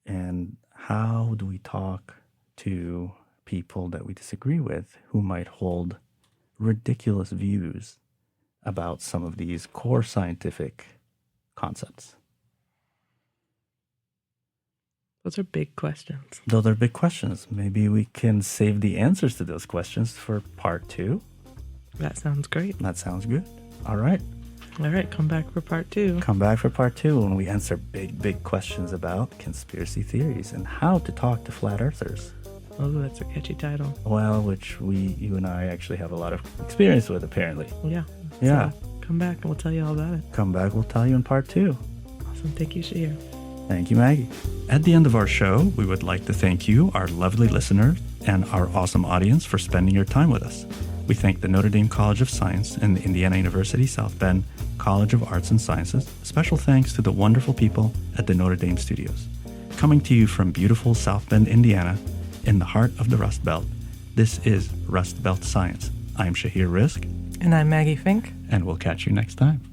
Speaker 2: And how do we talk to people that we disagree with who might hold ridiculous views about some of these core scientific concepts?
Speaker 1: Those are big questions.
Speaker 2: Those are big questions. Maybe we can save the answers to those questions for part 2.
Speaker 1: That sounds great.
Speaker 2: That sounds good. All right.
Speaker 1: All right, come back for part 2.
Speaker 2: Come back for part 2 when we answer big questions about conspiracy theories and how to talk to flat earthers.
Speaker 1: Oh, that's a catchy title.
Speaker 2: Well, which you and I actually have a lot of experience with, apparently.
Speaker 1: Yeah.
Speaker 2: Yeah.
Speaker 1: So come back and we'll tell you all about it.
Speaker 2: Come back, we'll tell you in part 2.
Speaker 1: Awesome. Thank you, Shahir.
Speaker 2: Thank you, Maggie. At the end of our show, we would like to thank you, our lovely listeners, and our awesome audience for spending your time with us. We thank the Notre Dame College of Science and the Indiana University South Bend College of Arts and Sciences. Special thanks to the wonderful people at the Notre Dame Studios. Coming to you from beautiful South Bend, Indiana, in the heart of the Rust Belt, this is Rust Belt Science. I'm Shahir Rizk.
Speaker 1: And I'm Maggie Fink.
Speaker 2: And we'll catch you next time.